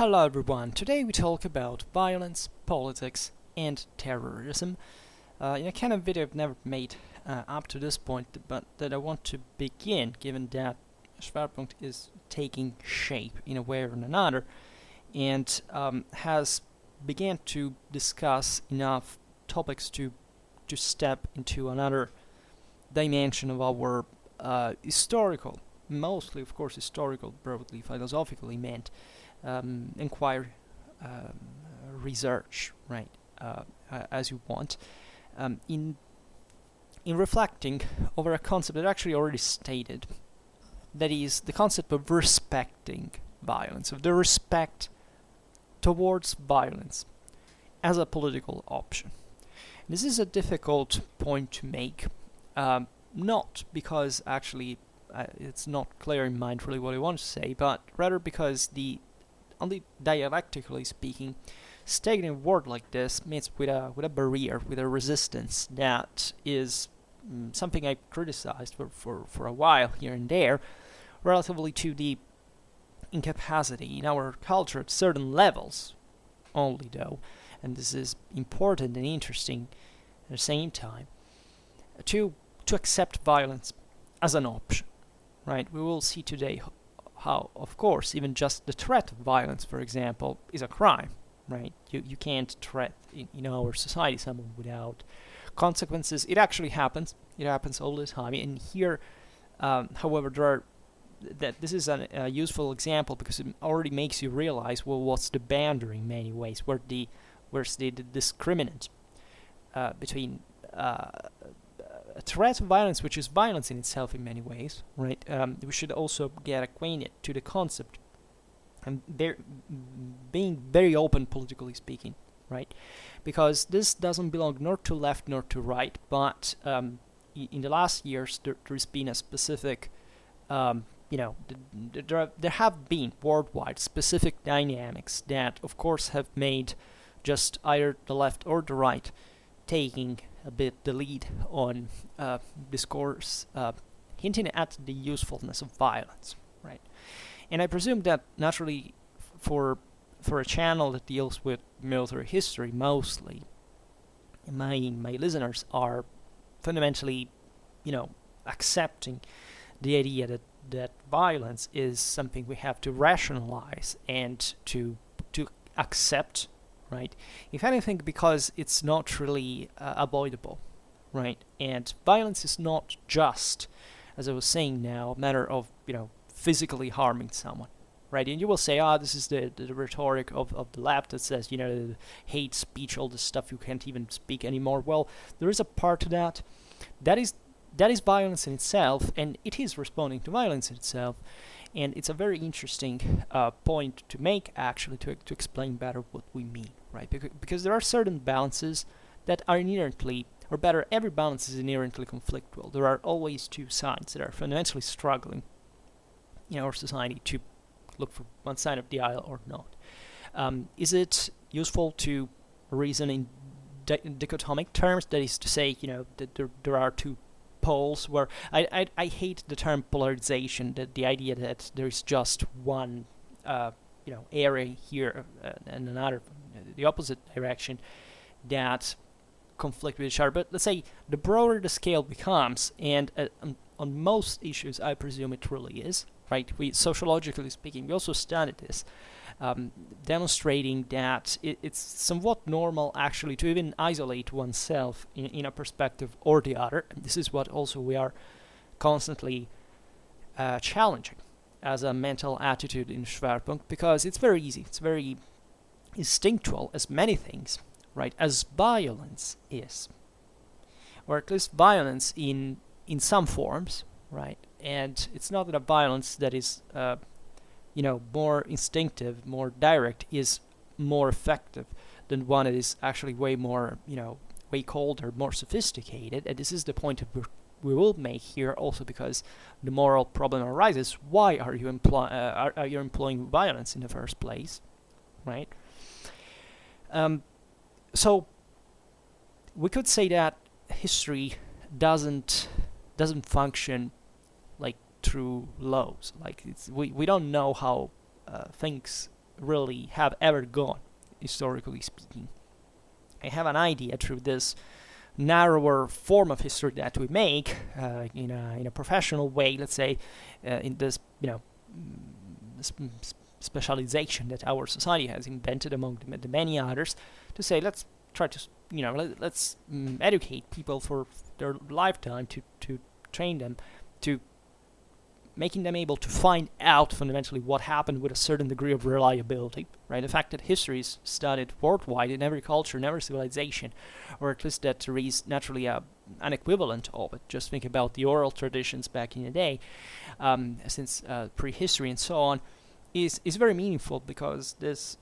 Hello everyone, today we talk about violence, politics and terrorism in a kind of video I've never made up to this point, but that I want to begin given that Schwerpunkt is taking shape in a way or another and has began to discuss enough topics to step into another dimension of our historical, mostly of course historical, broadly philosophically meant inquiry, research, right, as you want, in reflecting over a concept that I actually already stated, that is the concept of respecting violence, of the respect towards violence as a political option. This is a difficult point to make, not because actually it's not clear in mind really what I want to say, but rather because only dialectically speaking, stating a word like this meets with a barrier, with a resistance that is something I criticized for a while here and there, relatively to the incapacity in our culture at certain levels only though, and this is important and interesting at the same time, to accept violence as an option, right? We will see today how, of course, even just the threat of violence, for example, is a crime, right? You can't threat in our society someone without consequences. It actually happens. It happens all the time. And here, however, this is a useful example because it already makes you realize, well, what's the boundary in many ways? Where's the discriminant between a threat of violence, which is violence in itself in many ways, right? We should also get acquainted to the concept and being very open politically speaking, right? Because this doesn't belong nor to left nor to right, but in the last years there's been a specific, there have been worldwide specific dynamics that, of course, have made just either the left or the right taking a bit the lead on discourse, hinting at the usefulness of violence, right? And I presume that naturally, for a channel that deals with military history mostly, my listeners are fundamentally, accepting the idea that violence is something we have to rationalize and to accept. Right? If anything, because it's not really avoidable, right? And violence is not just, as I was saying now, a matter of, physically harming someone, right? And you will say, this is the rhetoric of the left that says, the hate speech, all this stuff, you can't even speak anymore. Well, there is a part to that. That is violence in itself, and it is responding to violence in itself. And it's a very interesting point to make, actually, to explain better what we mean, right? Because there are certain balances that are inherently, or better, every balance is inherently conflictual. There are always two sides that are fundamentally struggling in our society to look for one side of the aisle or not. Is it useful to reason in dichotomic terms? That is to say, that there are two poles where I hate the term polarization, that the idea that there's just one area here and another, the opposite direction, that conflict with each other. But let's say the broader the scale becomes, and on most issues I presume it really is, right? We, sociologically speaking, we also studied this, demonstrating that it's somewhat normal actually to even isolate oneself in a perspective or the other. And this is what also we are constantly challenging as a mental attitude in Schwerpunkt, because it's very easy, it's very instinctual, as many things, right, as violence is, or at least violence in some forms, right? And it's not that a violence that is more instinctive, more direct, is more effective than one that is actually way more, way colder, more sophisticated. And this is the point that we will make here also, because the moral problem arises. Why are you employing violence in the first place, right? So we could say that history doesn't function like through laws. Like we don't know how things really have ever gone, historically speaking. I have an idea through this narrower form of history that we make in a professional way, let's say, in this specialization that our society has invented among the many others, to say let's try to let's educate people for their lifetime, to train them, to making them able to find out fundamentally what happened with a certain degree of reliability, right? The fact that history is studied worldwide in every culture, in every civilization, or at least that there is naturally an equivalent of it. Just think about the oral traditions back in the day, since prehistory and so on, is very meaningful, because this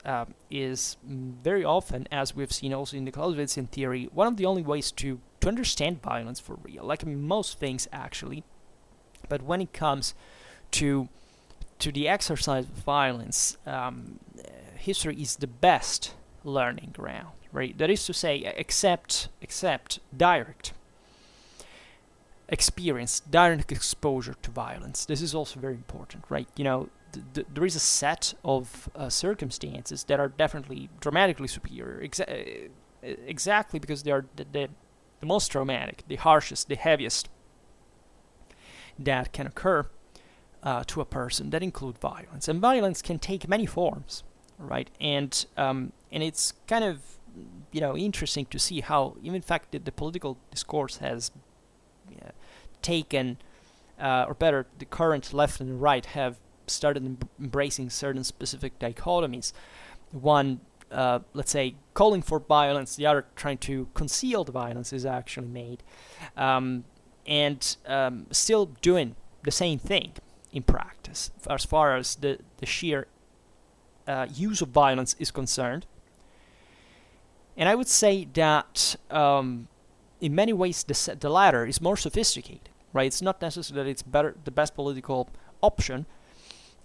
is very often, as we've seen also in the Clausewitzian theory, one of the only ways to understand violence for real. Like most things, actually. But when it comes to the exercise of violence, history is the best learning ground, right? That is to say, except direct experience, direct exposure to violence. This is also very important, right? There is a set of circumstances that are definitely dramatically superior, exactly because they are the most traumatic, the harshest, the heaviest that can occur to a person, that include violence. And violence can take many forms, right? And it's kind of interesting to see how, in fact, the political discourse has taken, or better, the current left and right have started embracing certain specific dichotomies. One, let's say, calling for violence, the other trying to conceal the violence is actually made. And still doing the same thing in practice as far as the sheer use of violence is concerned. And I would say that in many ways the latter is more sophisticated, right? It's not necessarily that it's the best political option.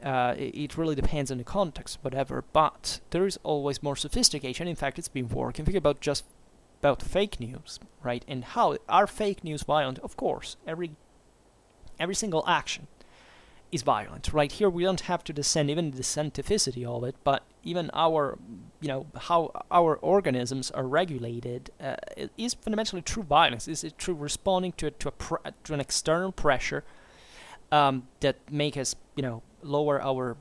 It really depends on the context, whatever, but there is always more sophistication. In fact, it's been working. Think about fake news, right? And how are fake news violent? Of course, every single action is violent, right? Here we don't have to descend even the scientificity of it, but even our, how our organisms are regulated is fundamentally true violence. Is it true responding to an external pressure that make us, lower our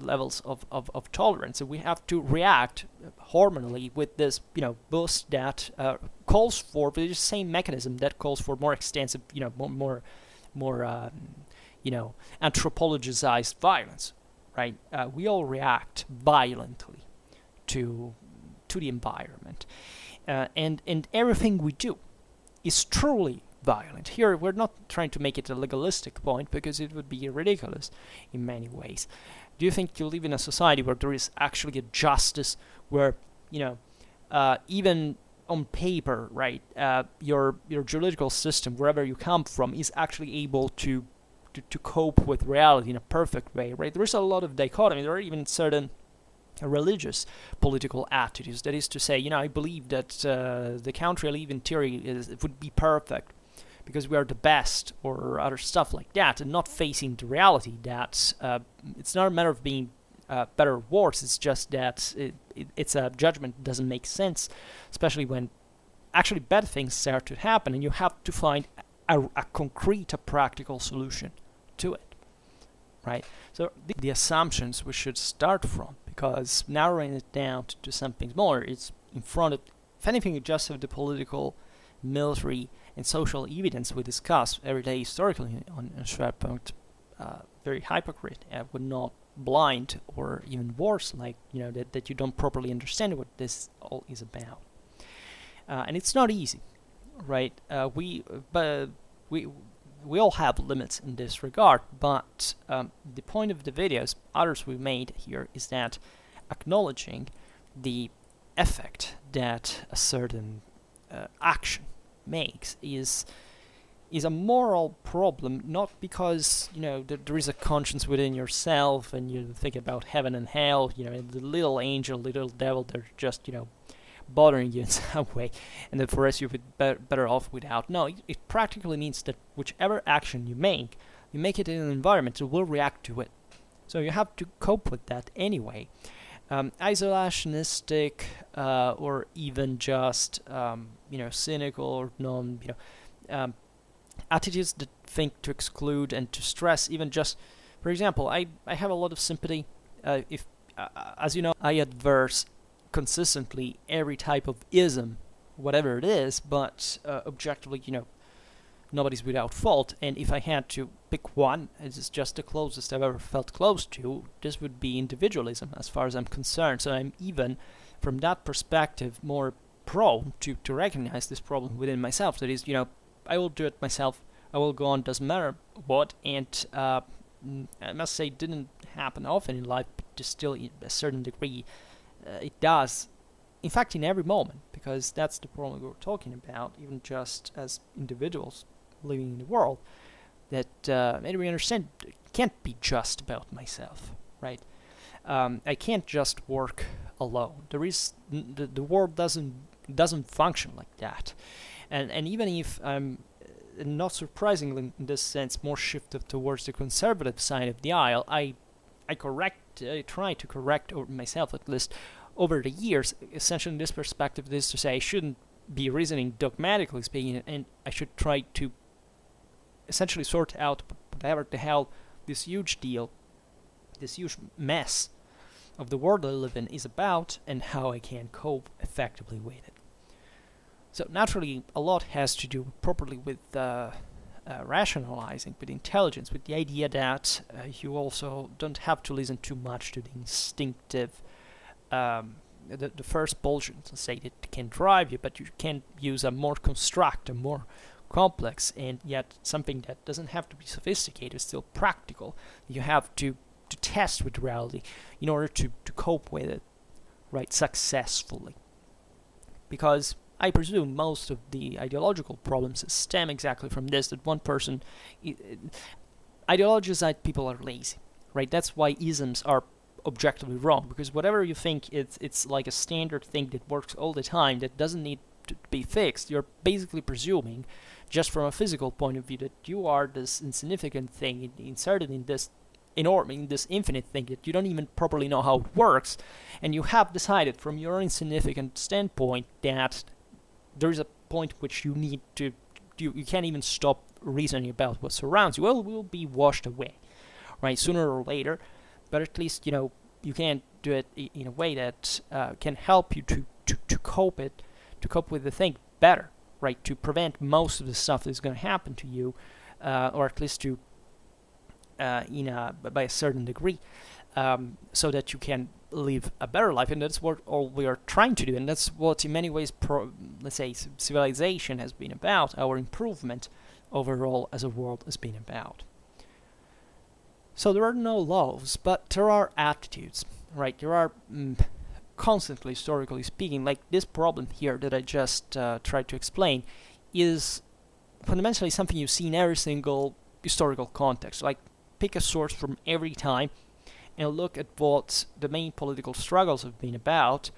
levels of tolerance, and we have to react hormonally with this, boost that calls for the same mechanism that calls for more extensive, more anthropologized violence, right? We all react violently to the environment, and everything we do is truly violent. Here, we're not trying to make it a legalistic point, because it would be ridiculous in many ways. Do you think you live in a society where there is actually a justice, where, even on paper, right, your juridical system, wherever you come from, is actually able to cope with reality in a perfect way, right? There is a lot of dichotomy. There are even certain religious political attitudes. That is to say, I believe that the country I live in theory would be perfect because we are the best, or other stuff like that, and not facing the reality that it's not a matter of being better or worse. It's just that it's a judgment that doesn't make sense, especially when actually bad things start to happen, and you have to find a concrete, a practical solution to it, right? So the assumptions we should start from, because narrowing it down to something smaller, it's in front of, if anything, you just have the political, military, and social evidence we discuss every day historically on Schwerpunkt, very hypocrite, would not blind, or even worse, like, that you don't properly understand what this all is about. And it's not easy, right? We all have limits in this regard, but the point of the videos, others we made here, is that acknowledging the effect that a certain action makes is a moral problem, not because there is a conscience within yourself and you think about heaven and hell, the little angel, little devil, they're just bothering you in some way, and that for us you'd be better off without. No, it practically means that whichever action you make it in an environment that will react to it, So you have to cope with that anyway. Isolationistic or even just cynical or attitudes that think to exclude and to stress. Even just, for example, I have a lot of sympathy. If as you know, I adverse consistently every type of ism, whatever it is, but objectively, nobody's without fault. And if I had to pick one, it's just the closest I've ever felt close to, this would be individualism as far as I'm concerned. So I'm even, from that perspective, more prone to recognize this problem within myself. That is, I will do it myself, I will go on, doesn't matter what. And I must say, it didn't happen often in life, but to still in a certain degree, it does. In fact, in every moment, because that's the problem we were talking about, even just as individuals living in the world, that maybe we understand it can't be just about myself, right? I can't just work alone. There is the world doesn't function like that, and even if I'm not surprisingly in this sense more shifted towards the conservative side of the aisle, I try to correct myself at least over the years. Essentially, in this perspective, is to say I shouldn't be reasoning dogmatically speaking, and I should try to essentially sort out whatever the hell this huge deal, this huge mess of the world I live in is about, and how I can cope effectively with it. So naturally, a lot has to do properly with rationalizing, with intelligence, with the idea that you also don't have to listen too much to the instinctive, the first pulsions, say, that can drive you, but you can use a more constructive, more complex, and yet something that doesn't have to be sophisticated, still practical. You have to test with reality in order to cope with it, right, successfully. Because I presume most of the ideological problems stem exactly from this, that one person ideologized people are lazy, right? That's why isms are objectively wrong, because whatever you think it's like a standard thing that works all the time, that doesn't need to be fixed, you're basically presuming, just from a physical point of view, that you are this insignificant thing inserted in this infinite thing that you don't even properly know how it works, and you have decided from your insignificant standpoint that there is a point which you need to, you can't even stop reasoning about what surrounds you. Well, it will be washed away, right, sooner or later, but at least, you can do it in a way that can help you to cope with the thing better, right, to prevent most of the stuff that's going to happen to you, or at least to by a certain degree, so that you can live a better life. And that's what all we are trying to do, and that's what in many ways let's say civilization has been about. Our improvement overall as a world has been about. So there are no laws, but there are attitudes, right? There are constantly, historically speaking, like this problem here that I just tried to explain, is fundamentally something you see in every single historical context. Like, pick a source from every time and look at what the main political struggles have been about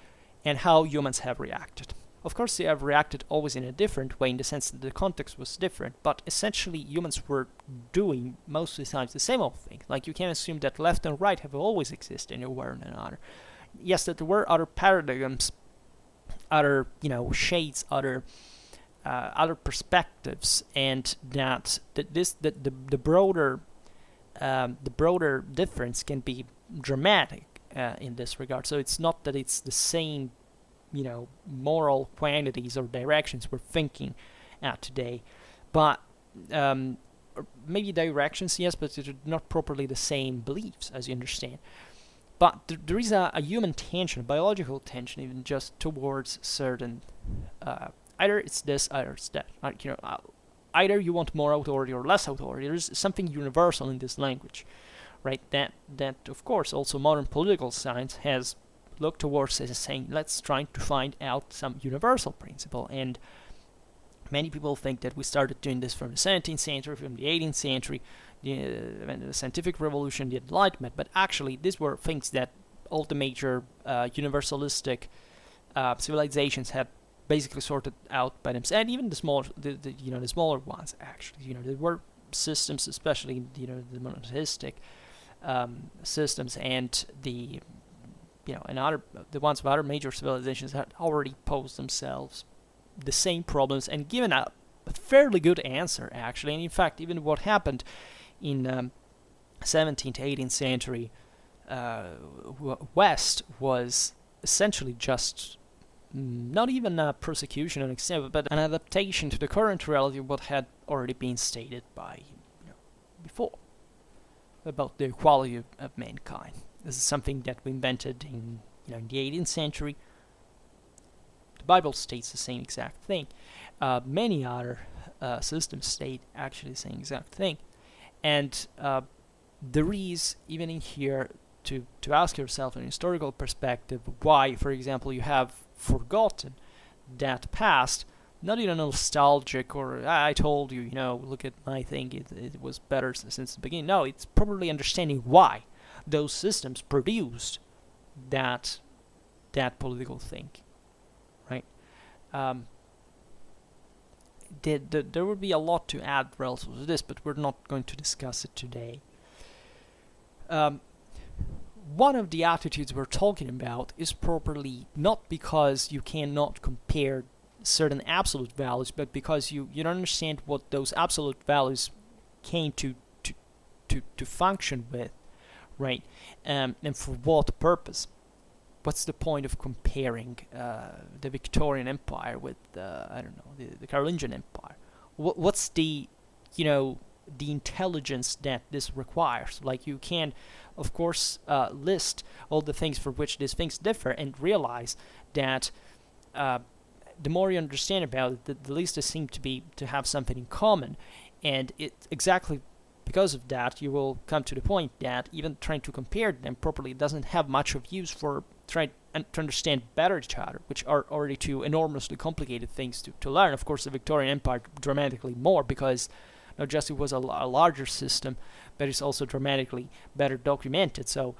and how humans have reacted. Of course, they have reacted always in a different way, in the sense that the context was different, but essentially humans were doing most of the times the same old thing. Like, you can assume that left and right have always existed in one way or another. Yes, that there were other paradigms, other shades, other perspectives, and that the broader difference can be dramatic in this regard. So it's not that it's the same moral quantities or directions we're thinking at today, but maybe directions, yes, but they're not properly the same beliefs, as you understand. But there is a human tension, a biological tension, even just towards certain, either it's this, either it's that. Either you want more authority or less authority. There's something universal in this language, right? That of course also modern political science has looked towards as saying, let's try to find out some universal principle. And many people think that we started doing this from the 17th century, from the 18th century, the scientific revolution, the Enlightenment, but actually these were things that all the major universalistic civilizations had basically sorted out by themselves, and even the smaller ones. Actually, there were systems, especially the monotheistic systems and the the ones of other major civilizations had already posed themselves the same problems and given a fairly good answer, actually. And in fact, even what happened in 17th to 18th century West was essentially just not even a persecution on extent, but an adaptation to the current reality of what had already been stated by before about the equality of mankind. This is something that we invented in in the 18th century. The Bible states the same exact thing. Many other systems state actually the same exact thing, and there is even in here to ask yourself in a historical perspective why, for example, you have forgotten that past, not in a nostalgic or I told you, look at my thing, it was better since the beginning. No, it's probably understanding why those systems produced that political thinking, right? There would be a lot to add relative to this, but we're not going to discuss it today. One of the attitudes we're talking about is properly not because you cannot compare certain absolute values, but because you don't understand what those absolute values came to function with, right? And for what purpose? What's the point of comparing the Victorian Empire with the Carolingian Empire? What's the the intelligence that this requires? Like, you can, of course, list all the things for which these things differ and realize that the more you understand about it, the least they seem to have something in common. And it exactly because of that, you will come to the point that even trying to compare them properly doesn't have much of use for trying to understand better each other, which are already two enormously complicated things to learn. Of course, the Victorian Empire dramatically more, because not just it was a larger system, but it's also dramatically better documented, so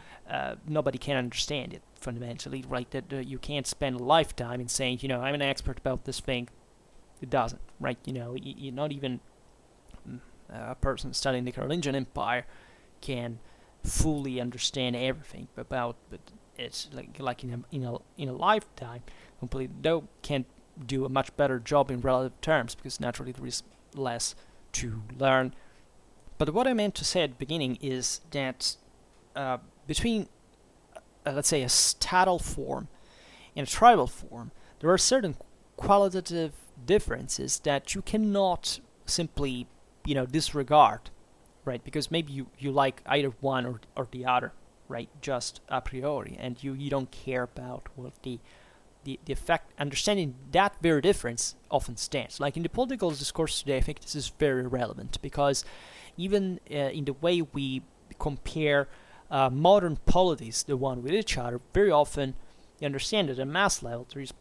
nobody can understand it fundamentally, right? That you can't spend a lifetime in saying, I'm an expert about this thing. It doesn't, right? You're not even a person studying the Carolingian Empire can fully understand everything about, but it's like in a lifetime, completely. Though can't do a much better job in relative terms, because naturally there is less to learn. But what I meant to say at the beginning is that between, let's say, a statal form and a tribal form, there are certain qualitative differences that you cannot simply, disregard, right? Because maybe you like either one or the other, right? Just a priori, and you don't care about what the effect. Understanding that very difference often stands. Like in the political discourse today, I think this is very relevant, because even in the way we compare modern polities, the one with each other, very often you understand that at a mass level there is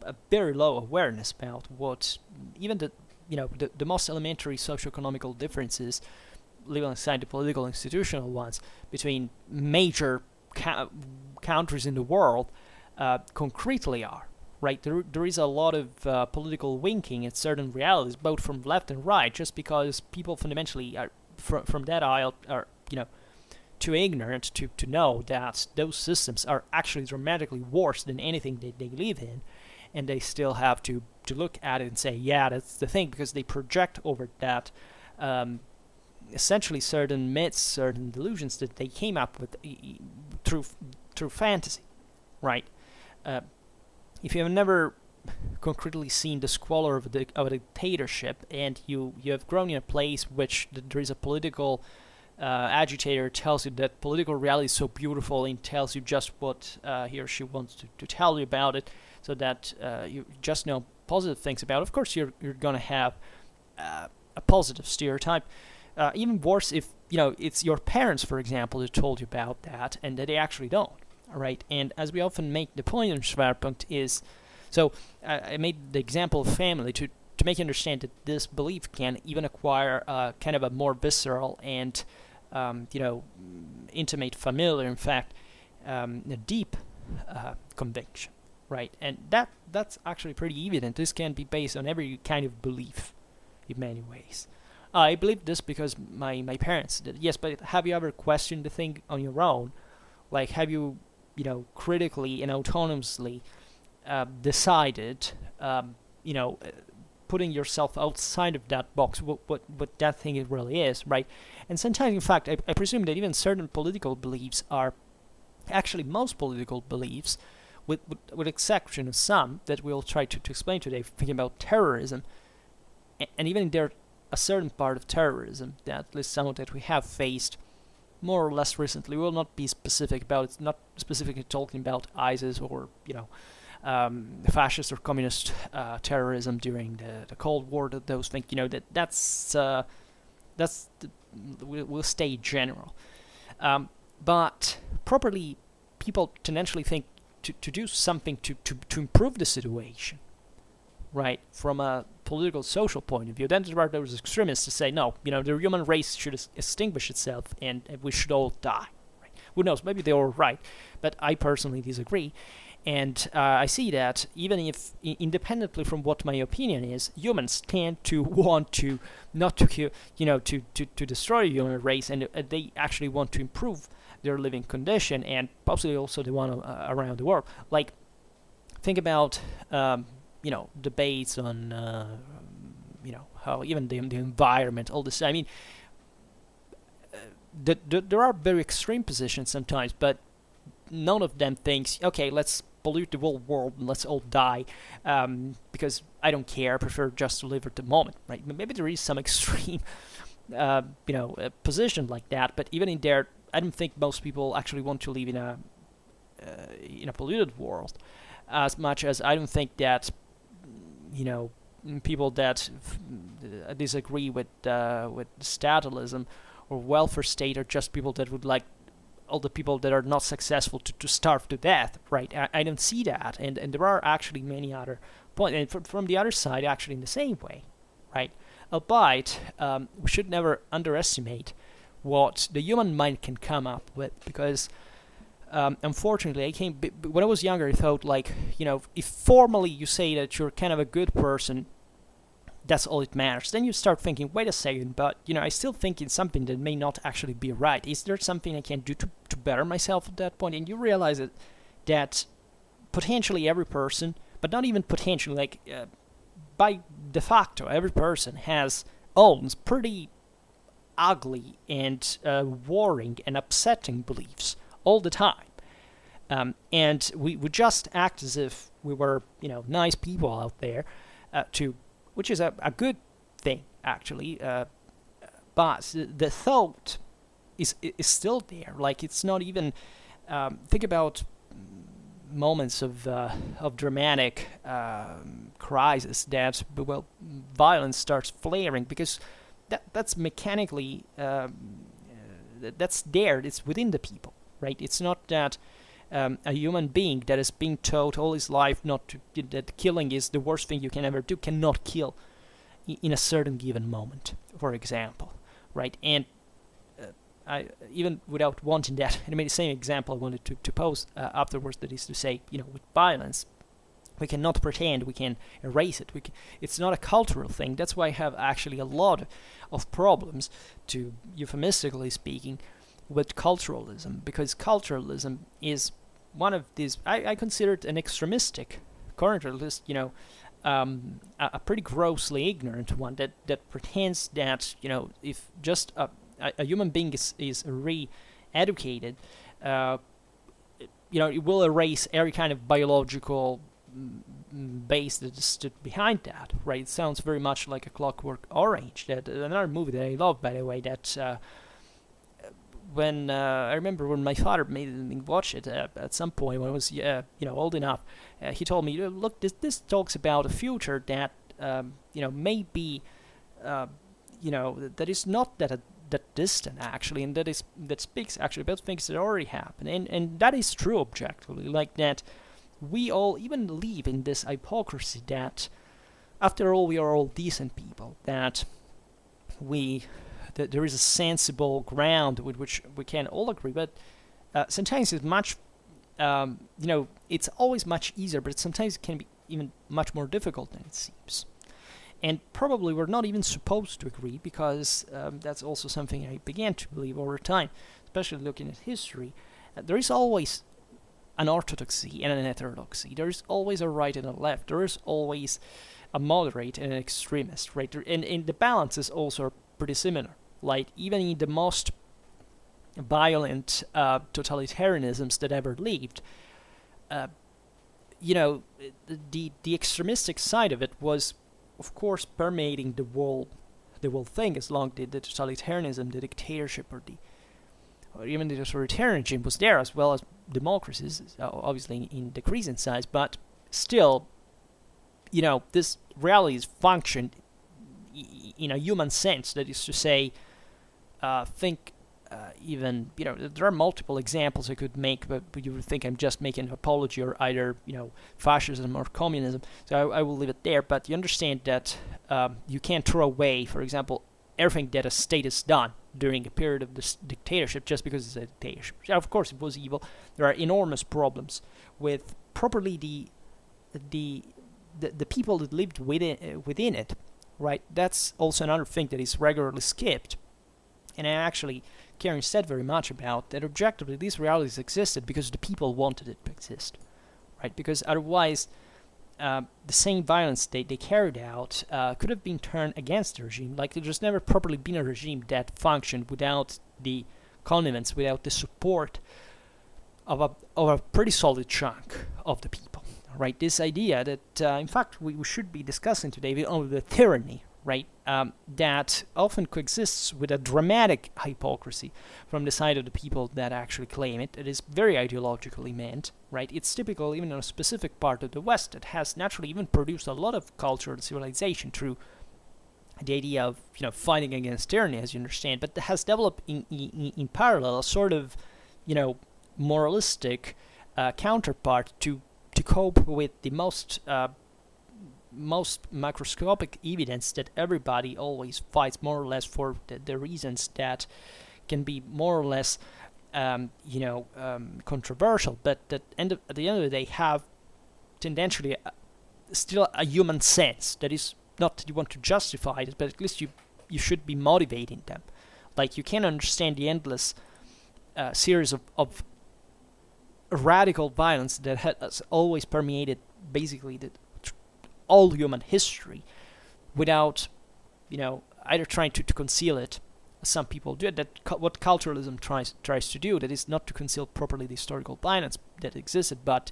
a very low awareness about what even the most elementary socioeconomical differences, leaving aside the political institutional ones, between major countries in the world concretely are, right? There is a lot of political winking at certain realities, both from left and right, just because people fundamentally are from that aisle are, too ignorant to know that those systems are actually dramatically worse than anything that they live in, and they still have to look at it and say, yeah, that's the thing, because they project over that essentially certain myths, certain delusions that they came up with through fantasy, right? If you have never concretely seen the squalor of a dictatorship, and you have grown in a place which there is a political agitator tells you that political reality is so beautiful and tells you just what he or she wants to tell you about it, so that you just know positive things about it, of course you're going to have a positive stereotype. Even worse if it's your parents, for example, that told you about that, and that they actually don't. Right, and as we often make the point in Schwerpunkt is, so I made the example of family to make you understand that this belief can even acquire kind of a more visceral and intimate, familiar, in fact, a deep conviction, right? And that's actually pretty evident. This can be based on every kind of belief in many ways. I believe this because my parents did. Yes, but have you ever questioned the thing on your own? Like, have you, critically and autonomously decided, putting yourself outside of that box, what that thing really is, right? And sometimes, in fact, I presume that even certain political beliefs are, actually most political beliefs, with exception of some that we'll try to explain today, thinking about terrorism, and even there a certain part of terrorism, that at least some of that we have faced more or less recently. We will not be specific about it, not specifically talking about ISIS or, fascist or communist terrorism during the Cold War, those things, we'll stay general. But properly, people tendency think to do something to improve the situation, right, from a political, social point of view. Then there are those extremists to say, no, the human race should extinguish itself and we should all die. Right? Who knows, maybe they're all right, but I personally disagree. And I see that even if, independently from what my opinion is, humans tend to want to not to kill, to destroy the human race, and they actually want to improve their living condition, and possibly also the one around the world. Like, think about, debates on, how even the environment, all this. I mean, there are very extreme positions sometimes, but none of them thinks, okay, let's pollute the whole world and let's all die, because I don't care, I prefer just to live at the moment, right? Maybe there is some extreme, position like that, but even in there, I don't think most people actually want to live in a polluted world, as much as I don't think that, people that disagree with statalism or welfare state are just people that would like all the people that are not successful to starve to death, right? I don't see that, and there are actually many other points, and from the other side, actually in the same way, right? Albeit, we should never underestimate what the human mind can come up with, because unfortunately, when I was younger, I thought, like, if formally you say that you're kind of a good person, that's all it matters. Then you start thinking, wait a second, but I still think it's something that may not actually be right. Is there something I can do to better myself at that point? And you realize that potentially every person, but not even potentially, like by de facto, every person owns pretty ugly and worrying and upsetting beliefs all the time. And we would just act as if we were, nice people out there, which is a good thing, actually. But the thought is still there. Like, it's not even. Think about moments of dramatic crisis that, violence starts flaring, because that's mechanically that's there. It's within the people, right? It's not that a human being that is being taught all his life that killing is the worst thing you can ever do cannot kill in a certain given moment, for example, right? And I, even without wanting that, I mean, the same example I wanted to pose afterwards, that is to say, with violence, we cannot pretend we can erase it. It's not a cultural thing. That's why I have actually a lot of problems, to euphemistically speaking, with culturalism, because culturalism is one of these, I consider it an extremistic current, or at least, a pretty grossly ignorant one that pretends that, if just a human being is re-educated, it will erase every kind of biological base that stood behind that, right? It sounds very much like A Clockwork Orange, that another movie that I love, by the way, that when I remember when my father made me watch it at some point when I was old enough, he told me, look, this talks about a future that may be that is not that distant, actually, and that speaks actually about things that already happen, and that is true objectively, like that we all even live in this hypocrisy that after all we are all decent people, that there is a sensible ground with which we can all agree, but sometimes it's much, it's always much easier, but sometimes it can be even much more difficult than it seems. and probably we're not even supposed to agree, because that's also something I began to believe over time, especially looking at history. There is always an orthodoxy and an heterodoxy. There is always a right and a left. There is always a moderate and an extremist, right? And the balances also are pretty similar. Like, even in the most violent totalitarianisms that ever lived, the extremistic side of it was, of course, permeating the whole thing, as long as the totalitarianism, the dictatorship, or even the authoritarian regime was there, as well as democracies, obviously in decreasing size, but still, this realities functioned in a human sense. That is to say, even, there are multiple examples I could make, but you would think I'm just making an apology or either, fascism or communism, so I will leave it there. But you understand that you can't throw away, for example, everything that a state has done during a period of this dictatorship just because it's a dictatorship. Of course, it was evil. There are enormous problems with properly the people that lived within it, right? That's also another thing that is regularly skipped. And I actually care instead very much about that objectively these realities existed because the people wanted it to exist, right? Because otherwise, the same violence they carried out could have been turned against the regime. Like, there's never properly been a regime that functioned without the connivance, without the support of a pretty solid chunk of the people, right? This idea that, in fact, we should be discussing today, the tyranny, right, that often coexists with a dramatic hypocrisy from the side of the people that actually claim it. It is very ideologically meant, right? It's typical even in a specific part of the West that has naturally even produced a lot of culture and civilization through the idea of, fighting against tyranny, as you understand, but has developed in parallel a sort of, moralistic counterpart to cope with the most macroscopic evidence that everybody always fights more or less for the reasons that can be more or less controversial, but at the end of the day have tendentially still a human sense. That is not that you want to justify it, but at least you should be motivating them. Like, you can't understand the endless series of radical violence that has always permeated basically all human history without, either trying to conceal it, as some people do. What culturalism tries to do, that is not to conceal properly the historical violence that existed, but,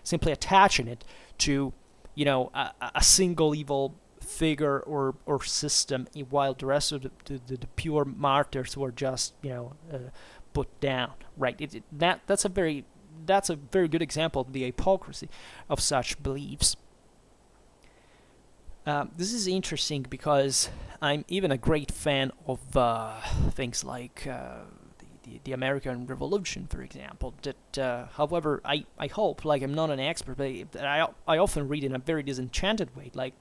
simply attaching it to, a single evil figure or system, while the rest of the pure martyrs were just, put down, right? That's a very good example of the hypocrisy of such beliefs. This is interesting because I'm even a great fan of things like the American Revolution, for example. That, however, I hope, like, I'm not an expert, but I often read in a very disenchanted way. Like,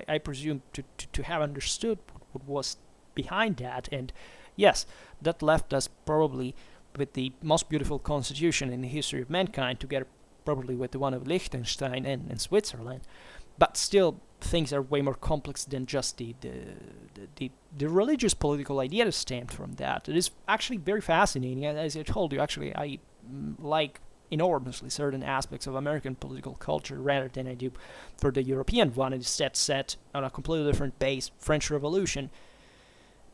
I presume to have understood what was behind that. And yes, that left us probably with the most beautiful constitution in the history of mankind, together probably with the one of Liechtenstein and Switzerland. But still, things are way more complex than just the religious political idea that stemmed from that. It is actually very fascinating. As I told you, actually, I like enormously certain aspects of American political culture rather than I do for the European one. It is set on a completely different base. French Revolution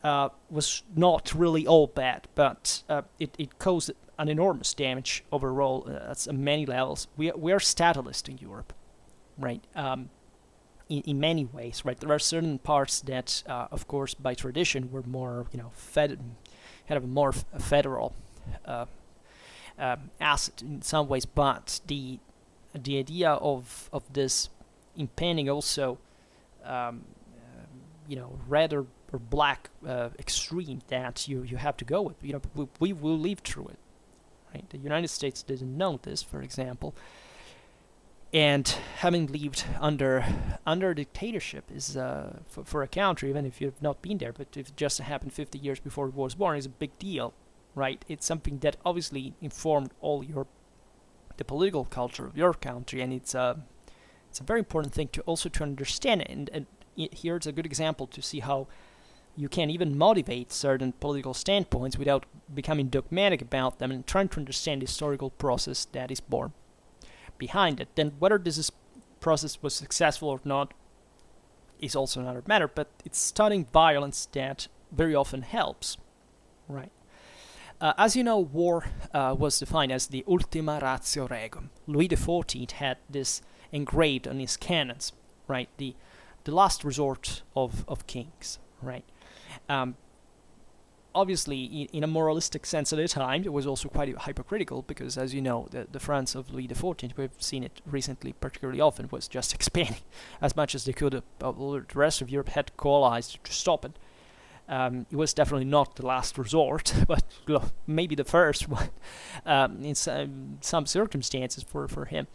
was not really all bad, but it caused an enormous damage overall at many levels. We are statalist in Europe, right? In many ways, right? There are certain parts that, of course, by tradition, were more, kind of a more federal asset in some ways. But the idea of this impending also, red or black extreme that you have to go with, we will live through it, right? The United States didn't know this, for example. And having lived under dictatorship is, for a country, even if you've not been there, but if it just happened 50 years before it was born, is a big deal, right? It's something that obviously informed all the political culture of your country, and it's a very important thing to understand. And here it's a good example to see how you can even motivate certain political standpoints without becoming dogmatic about them and trying to understand the historical process that is born behind it. Then whether this process was successful or not is also another matter, but it's studying violence that very often helps, right? As you know, war was defined as the ultima ratio regum. Louis XIV had this engraved on his cannons, right? The last resort of kings, right? Obviously, in a moralistic sense at the time, it was also quite hypocritical because, as you know, the France of Louis XIV, we've seen it recently particularly often, was just expanding as much as they could. The rest of Europe had coalesced to stop it. It was definitely not the last resort, but maybe the first one in some circumstances for him.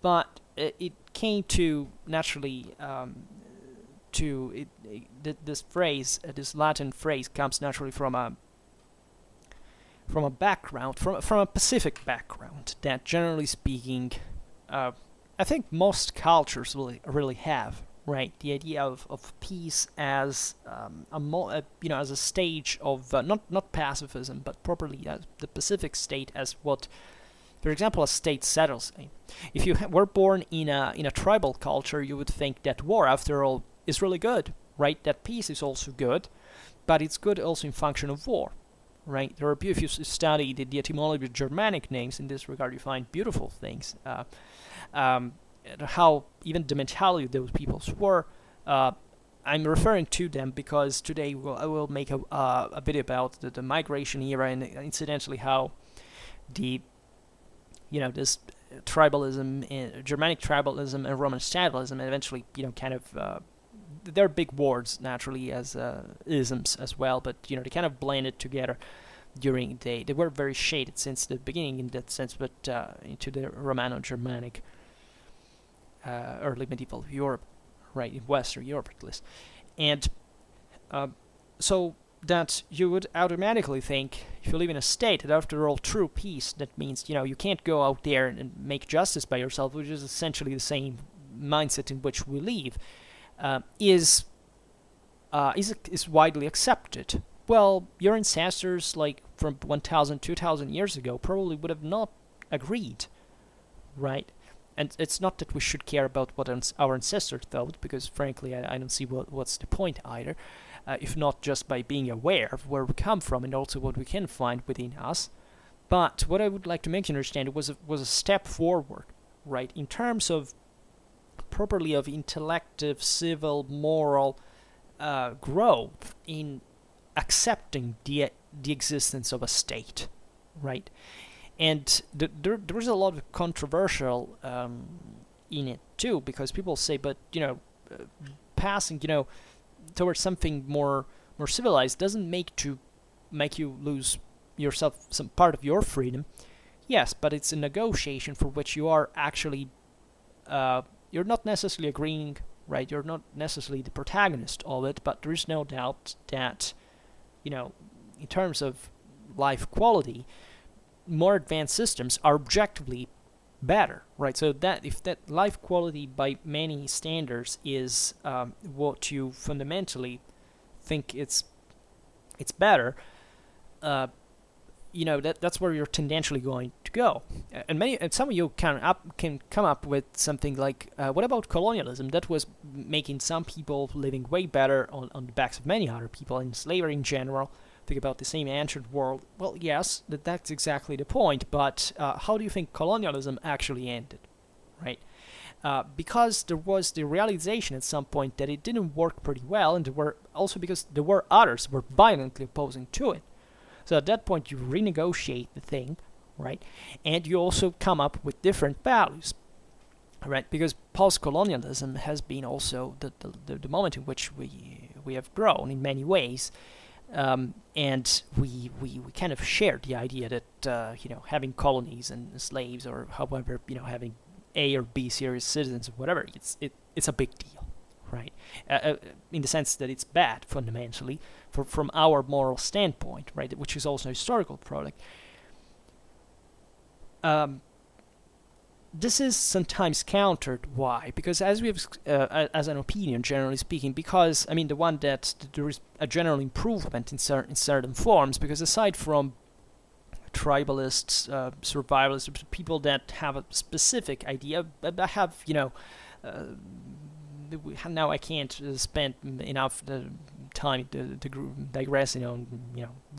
But it came to naturally this phrase, this Latin phrase, comes naturally from a background, from a Pacific background that, generally speaking, I think most cultures really have. Right, the idea of peace as as a stage of not pacifism, but properly as the Pacific state, as what, for example, a state settles in. If you were born in a tribal culture, you would think that war, after all, is really good, right? That peace is also good, but it's good also in function of war, right? If you study the etymology of Germanic names in this regard, you find beautiful things. How even the mentality of those peoples were. I'm referring to them because today I will make a video about the migration era, and incidentally how this tribalism, Germanic tribalism and Roman statalism, and eventually they're big words naturally as isms as well, but they kind of blended together during they were very shaded since the beginning in that sense, but into the Romano-Germanic early medieval Europe, right, in Western Europe at least. And so that you would automatically think, if you live in a state, that after all, true peace, that means, you can't go out there and make justice by yourself, which is essentially the same mindset in which we live, is widely accepted. Well, your ancestors, like from 1,000, 2,000 years ago, probably would have not agreed, right? And it's not that we should care about what our ancestors thought, because frankly, I don't see what's the point either, if not just by being aware of where we come from and also what we can find within us. But what I would like to make you understand was a step forward, right, in terms of properly of intellective, civil, moral growth in accepting the existence of a state, right? And there is a lot of controversial in it too, because people say, but passing towards something more civilized doesn't make you lose yourself some part of your freedom. Yes, but it's a negotiation for which you are actually you're not necessarily agreeing, right? You're not necessarily the protagonist of it, but there is no doubt that in terms of life quality, more advanced systems are objectively better, right? So that if that life quality by many standards is what you fundamentally think it's better, that's where you're tendentially going to go. And some of you can come up with something like, what about colonialism? That was making some people living way better on the backs of many other people, and slavery in general. Think about the same ancient world. Well, yes, that's exactly the point, but how do you think colonialism actually ended, right? Because there was the realization at some point that it didn't work pretty well, and because there were others who were violently opposing to it. So at that point, you renegotiate the thing, right? And you also come up with different values, right? Because post-colonialism has been also the moment in which we have grown in many ways. And we kind of shared the idea that having colonies and slaves, or however having A or B series citizens or whatever, it's a big deal, right? In the sense that it's bad fundamentally from our moral standpoint, right? Which is also a historical product. this is sometimes countered. Why? Because as we have, as an opinion, generally speaking, because I mean the one that there is a general improvement in certain forms. Because aside from tribalists, survivalists, people that have a specific idea, I have, now I can't spend enough time to digressing on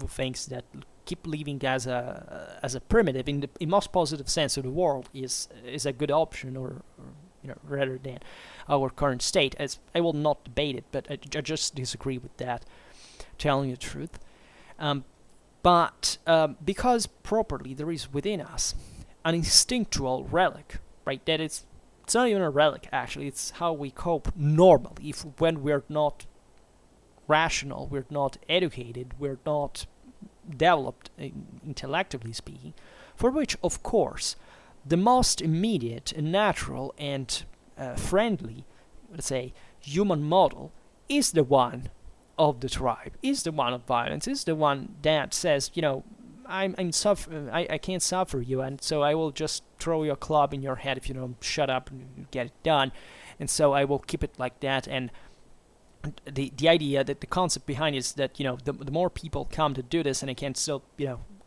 things that keep living as a primitive in the most positive sense of the world is a good option, or rather than our current state. As I will not debate it, but I just disagree with that, telling you the truth. But because properly there is within us an instinctual relic, right? That it's not even a relic, actually. It's how we cope normally when we're not rational, we're not educated, we're not developed intellectually speaking, for which, of course, the most immediate and natural and friendly, let's say, human model is the one of the tribe, is the one of violence, is the one that says, I can't suffer you, and so I will just throw you a club in your head if you don't shut up and get it done, and so I will keep it like that. And the idea, that the concept behind it is that the more people come to do this, and I can still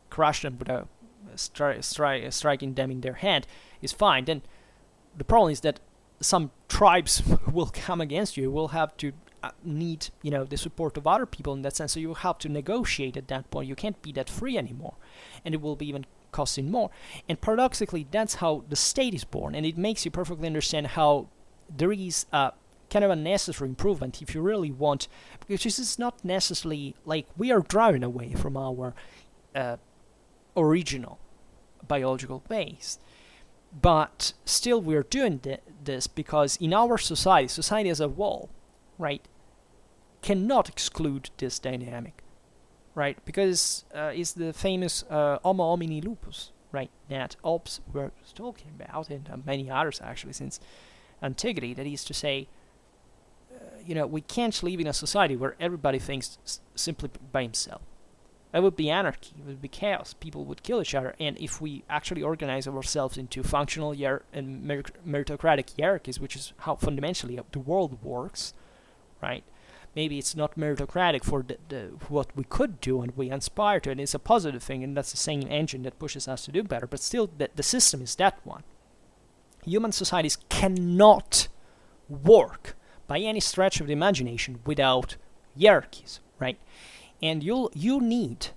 crush them without striking them in their head, is fine. Then the problem is that some tribes will come against you, will have to need the support of other people in that sense, so you have to negotiate at that point. You can't be that free anymore, and it will be even costing more. And paradoxically, that's how the state is born, and it makes you perfectly understand how there is a kind of a necessary improvement if you really want, because this is not necessarily like we are driving away from our original biological base, but still we're doing this because in our society as a whole, right, cannot exclude this dynamic, right? Because it's the famous homo homini lupus, right, that Hobbes were talking about, and many others actually since antiquity. That is to say, we can't live in a society where everybody thinks simply by himself. That would be anarchy, it would be chaos, people would kill each other. And if we actually organize ourselves into functional and meritocratic hierarchies, which is how fundamentally the world works, right? Maybe it's not meritocratic for what we could do and we aspire to, and it's a positive thing, and that's the same engine that pushes us to do better, but still the system is that one. Human societies cannot work by any stretch of the imagination without hierarchies, right? And you need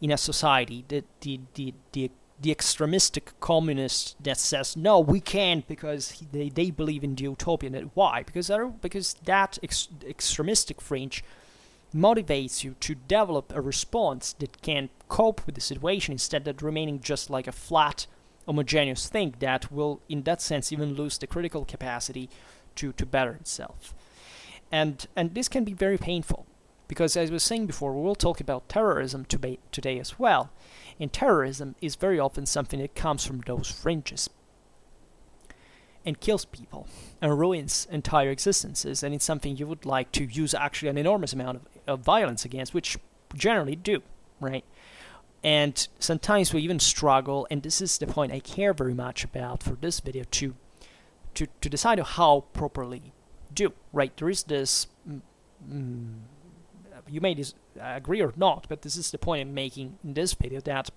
in a society the extremistic communist that says no, we can't, because they believe in the utopian. Why? Because that extremistic fringe motivates you to develop a response that can cope with the situation, instead of remaining just like a flat, homogeneous thing that will, in that sense, even lose the critical capacity to better itself. And this can be very painful, because as I was saying before, we will talk about terrorism today as well. And terrorism is very often something that comes from those fringes and kills people and ruins entire existences, and it's something you would like to use actually an enormous amount of violence against, which generally do, right? And sometimes we even struggle, and this is the point I care very much about for this video, to decide how properly do, right? There is this, you may agree or not, but this is the point I'm making in this video, that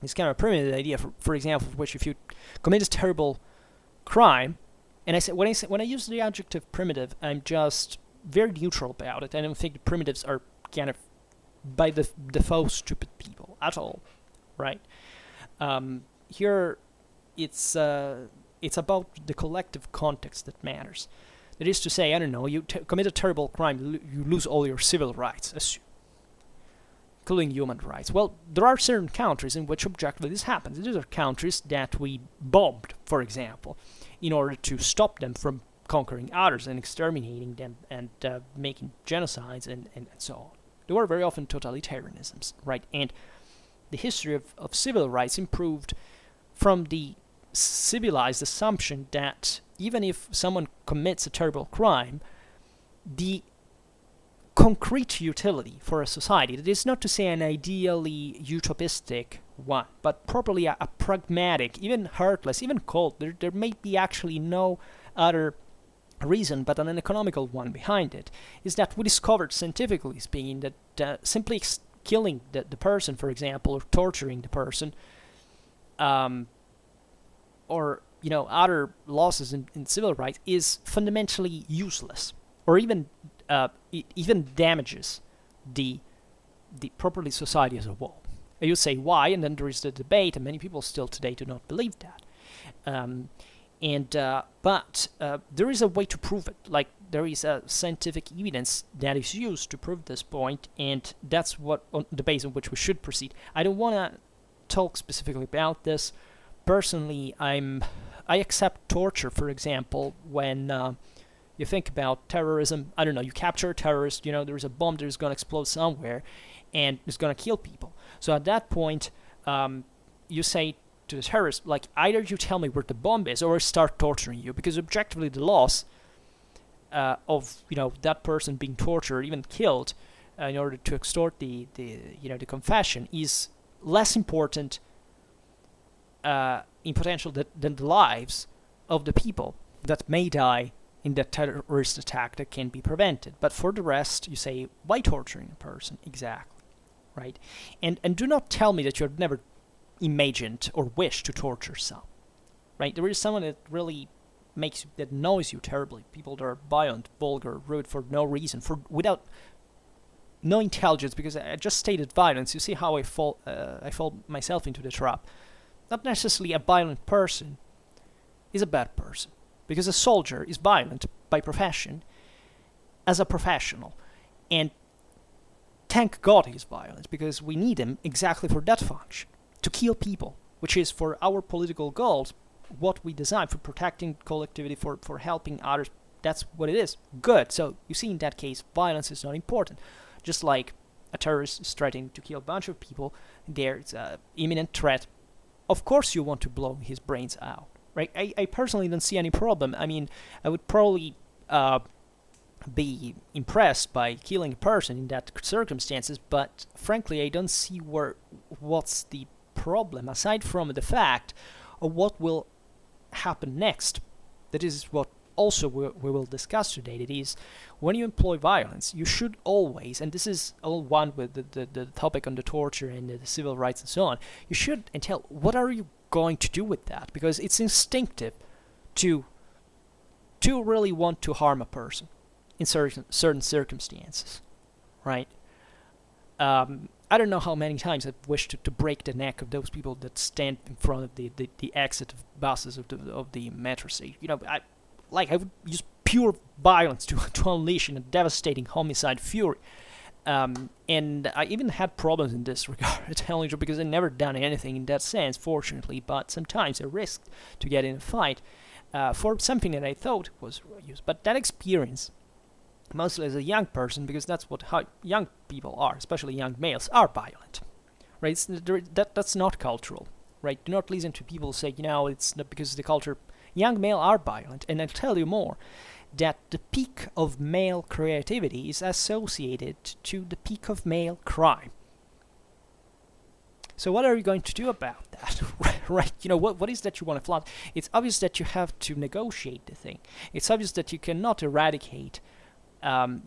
it's kind of a primitive idea, for example, which if you commit a terrible crime, and when I use the adjective primitive, I'm just very neutral about it. I don't think the primitives are kind of by default stupid people at all, right? Here, it's about the collective context that matters. That is to say, I don't know, you commit a terrible crime, you lose all your civil rights, including human rights. Well, there are certain countries in which objectively this happens. These are countries that we bombed, for example, in order to stop them from conquering others and exterminating them and making genocides and so on. They were very often totalitarianisms, right? And the history of civil rights improved from the civilized assumption that even if someone commits a terrible crime, the concrete utility for a society, that is not to say an ideally utopistic one, but properly a pragmatic, even heartless, even cold. There may be actually no other reason but an economical one behind it, is that we discovered, scientifically speaking, that simply killing the person, for example, or torturing the person, or other losses in civil rights is fundamentally useless, or even it even damages the properly society as a whole. And you say why, and then there is the debate, and many people still today do not believe that. But there is a way to prove it. Like, there is a scientific evidence that is used to prove this point, and that's the base on which we should proceed. I don't want to talk specifically about this. Personally, I accept torture, for example, when you think about terrorism. I don't know, you capture a terrorist, there's a bomb that is going to explode somewhere, and it's going to kill people. So at that point, you say to the terrorist, like, either you tell me where the bomb is, or I start torturing you, because objectively the loss of that person being tortured, even killed, in order to extort the confession, is less important in potential than the lives of the people that may die in that terrorist attack that can be prevented. But for the rest, you say, why torturing a person exactly, right? And do not tell me that you have never imagined or wished to torture some, right? There is someone that really that annoys you terribly. People that are violent, vulgar, rude for no reason, without no intelligence, because I just stated violence. You see how I fall myself into the trap. Not necessarily a violent person is a bad person, because a soldier is violent by profession as a professional, and thank God he's violent, because we need him exactly for that function, to kill people, which is for our political goals, what we design, for protecting collectivity, for helping others. That's what it is. Good. So you see, in that case, violence is not important. Just like a terrorist is threatening to kill a bunch of people, there's an imminent threat. Of course you want to blow his brains out, right? I personally don't see any problem. I mean, I would probably be impressed by killing a person in that circumstances, but frankly, I don't see what's the problem, aside from the fact of what will happen next. That is what also we will discuss today. That is, when you employ violence, you should always, and this is all one with the topic on the torture and the civil rights and so on, you should entail what are you going to do with that, because it's instinctive to really want to harm a person in certain circumstances, right? I don't know how many times I've wished to break the neck of those people that stand in front of the exit of buses of the metro station. I would use pure violence to unleash a devastating homicide fury. And I even had problems in this regard, telling you, because I never done anything in that sense, fortunately, but sometimes I risked to get in a fight for something that I thought was used. But that experience, mostly as a young person, because that's how young people are, especially young males, are violent, right? That's not cultural, right? Do not listen to people who say, it's not because of the culture. Young male are violent, and I'll tell you more, that the peak of male creativity is associated to the peak of male crime. So what are you going to do about that, right? What is that you want to flaunt? It's obvious that you have to negotiate the thing. It's obvious that you cannot eradicate violence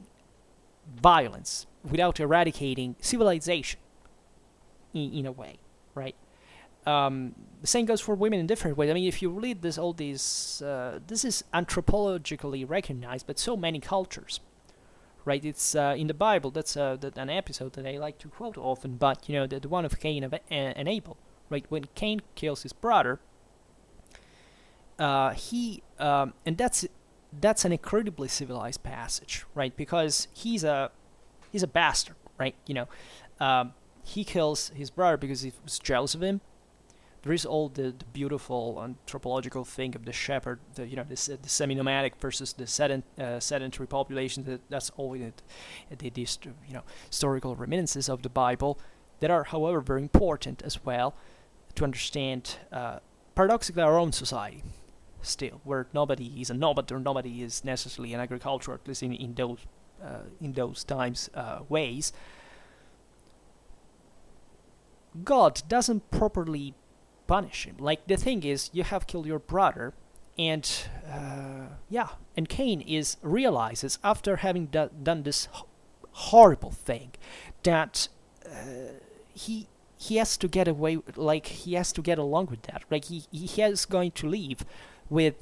without eradicating civilization, in a way, right? The same goes for women in different ways. I mean, if you read this is anthropologically recognized by so many cultures, right? It's in the Bible. That's an episode that I like to quote often. But the one of Cain and Abel, right? When Cain kills his brother, and that's an incredibly civilized passage, right? Because he's a bastard, right? He kills his brother because he was jealous of him. There is all the beautiful anthropological thing of the shepherd, the semi-nomadic versus the sedentary population. That's all the historical reminiscences of the Bible that are, however, very important as well to understand, paradoxically, our own society still, where nobody is a nomad or nobody is necessarily an agricultural, at least in those times, ways. God doesn't properly punish him. Like, the thing is, you have killed your brother, and and Cain realizes after having done this horrible thing that he has to get away, like he has to get along with that. Like he is going to leave with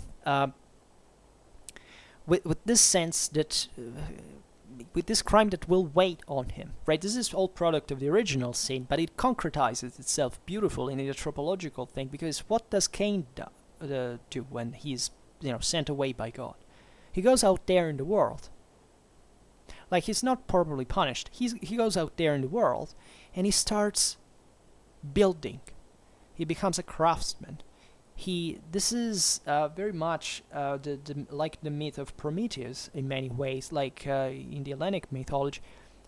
this sense that with this crime that will weigh on him, right? This is all product of the original sin, but it concretizes itself beautifully in the anthropological thing, because what does Cain do when he's sent away by God? He goes out there in the world. Like, he's not properly punished. He goes out there in the world and he starts building. He becomes a craftsman. This is very much like the myth of Prometheus in many ways, like in the Hellenic mythology.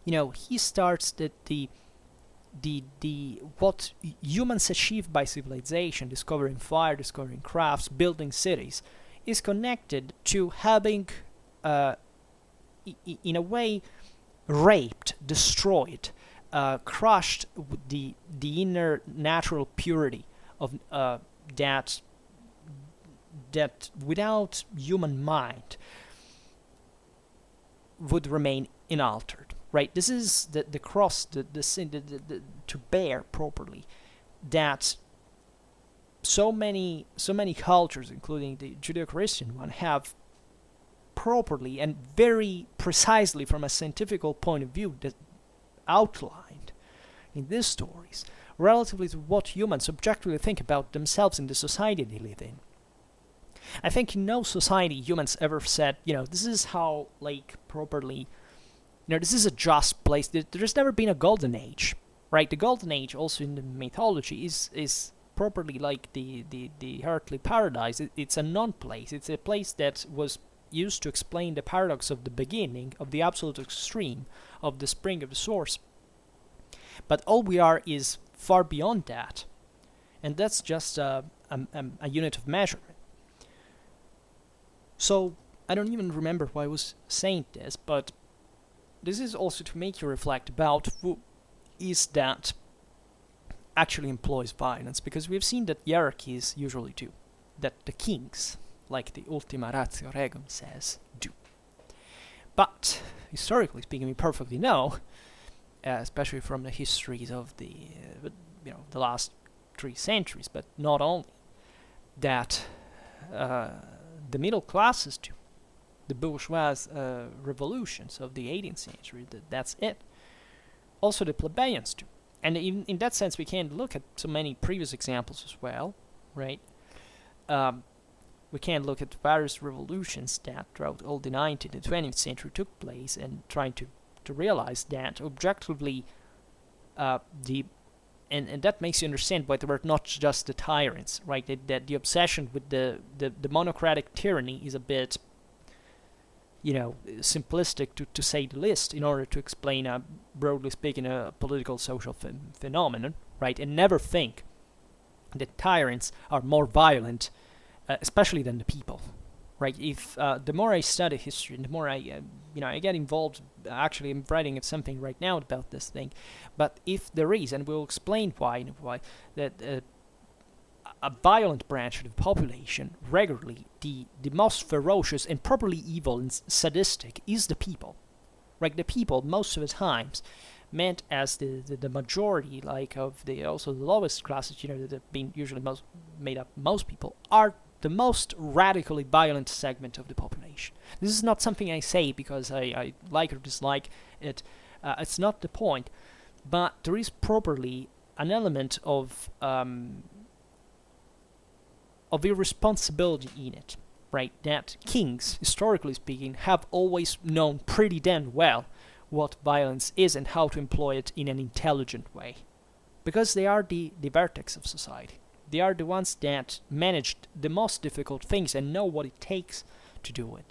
He starts the what humans achieve by civilization, discovering fire, discovering crafts, building cities, is connected to having, in a way, raped, destroyed, crushed the inner natural purity of that without human mind would remain unaltered. Right? This is the cross, the sin, to bear properly that so many cultures, including the Judeo-Christian one, have properly and very precisely from a scientific point of view that outlined in these stories relatively to what humans objectively think about themselves in the society they live in. I think in no society humans ever said, this is how, like, properly, this is a just place. There's never been a golden age, right? The golden age, also in the mythology, is properly like the earthly paradise. It's a non-place. It's a place that was used to explain the paradox of the beginning, of the absolute extreme, of the spring of the source. But all we are is far beyond that, and that's just a unit of measurement. So I don't even remember why I was saying this, but this is also to make you reflect about who is that actually employs violence, because we've seen that hierarchies usually do, that the kings, like the Ultima Ratio Regum says, do. But historically speaking, we perfectly know, especially from the histories of the last 3 centuries, but not only, that the middle classes do, the bourgeois revolutions of the 18th century, that's it. Also the plebeians do. And in that sense, we can look at so many previous examples as well, right? We can look at various revolutions that throughout all the 19th and 20th century took place, and trying to realize that objectively and that makes you understand why they were not just the tyrants, right? That the obsession with the monocratic tyranny is a bit, simplistic to say the least, in order to explain, broadly speaking, a political social phenomenon, right? And never think that tyrants are more violent, especially than the people, right? If the more I study history, and the more I get involved. Actually, I'm writing something right now about this thing. But if there is, and we'll explain why that a violent branch of the population regularly, the most ferocious and probably evil and sadistic, is the people. Right? The people, most of the times, meant as the majority, like of the lowest classes, that have been usually made up most people, are the most radically violent segment of the population. This is not something I say because I like or dislike it. It's not the point. But there is properly an element of irresponsibility in it, right? That kings, historically speaking, have always known pretty damn well what violence is and how to employ it in an intelligent way. Because they are the vertex of society. They are the ones that managed the most difficult things and know what it takes to do it.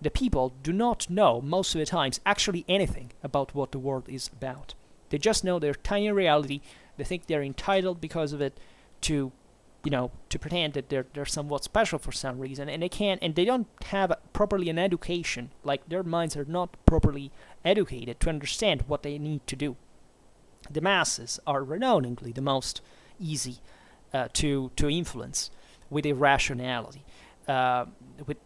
The people do not know, most of the times, actually anything about what the world is about. They just know their tiny reality. They think they're entitled because of it to pretend that they're somewhat special for some reason, and they don't have properly an education. Like, their minds are not properly educated to understand what they need to do. the masses are renowningly the most easy to influence with irrationality. With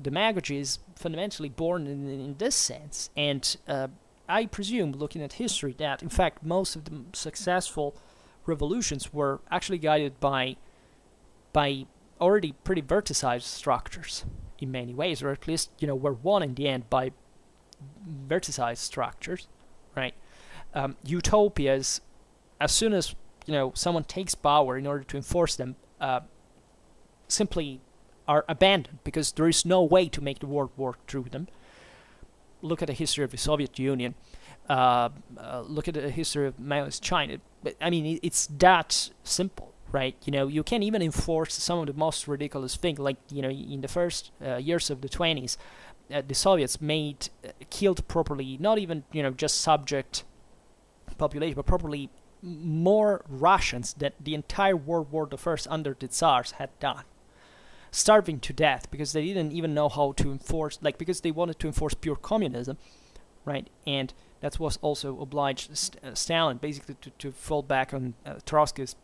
demagogy is fundamentally born in this sense, and I presume, looking at history, that in fact most of the successful revolutions were actually guided by already pretty verticized structures in many ways, or at least were won in the end by verticized structures, right? Utopias, as soon as someone takes power in order to enforce them, simply are abandoned because there is no way to make the world work through them. Look at the history of the Soviet Union. Look at the history of Maoist China. I mean, it's that simple, right? You can't even enforce some of the most ridiculous things. Like, in the first years of the 20s, the Soviets killed properly, not even, just subject population, but properly more Russians than the entire World War I under the Tsars had done. Starving to death because they didn't even know how to enforce, because they wanted to enforce pure communism, right? And that was also obliged Stalin basically to fall back on Trotsky's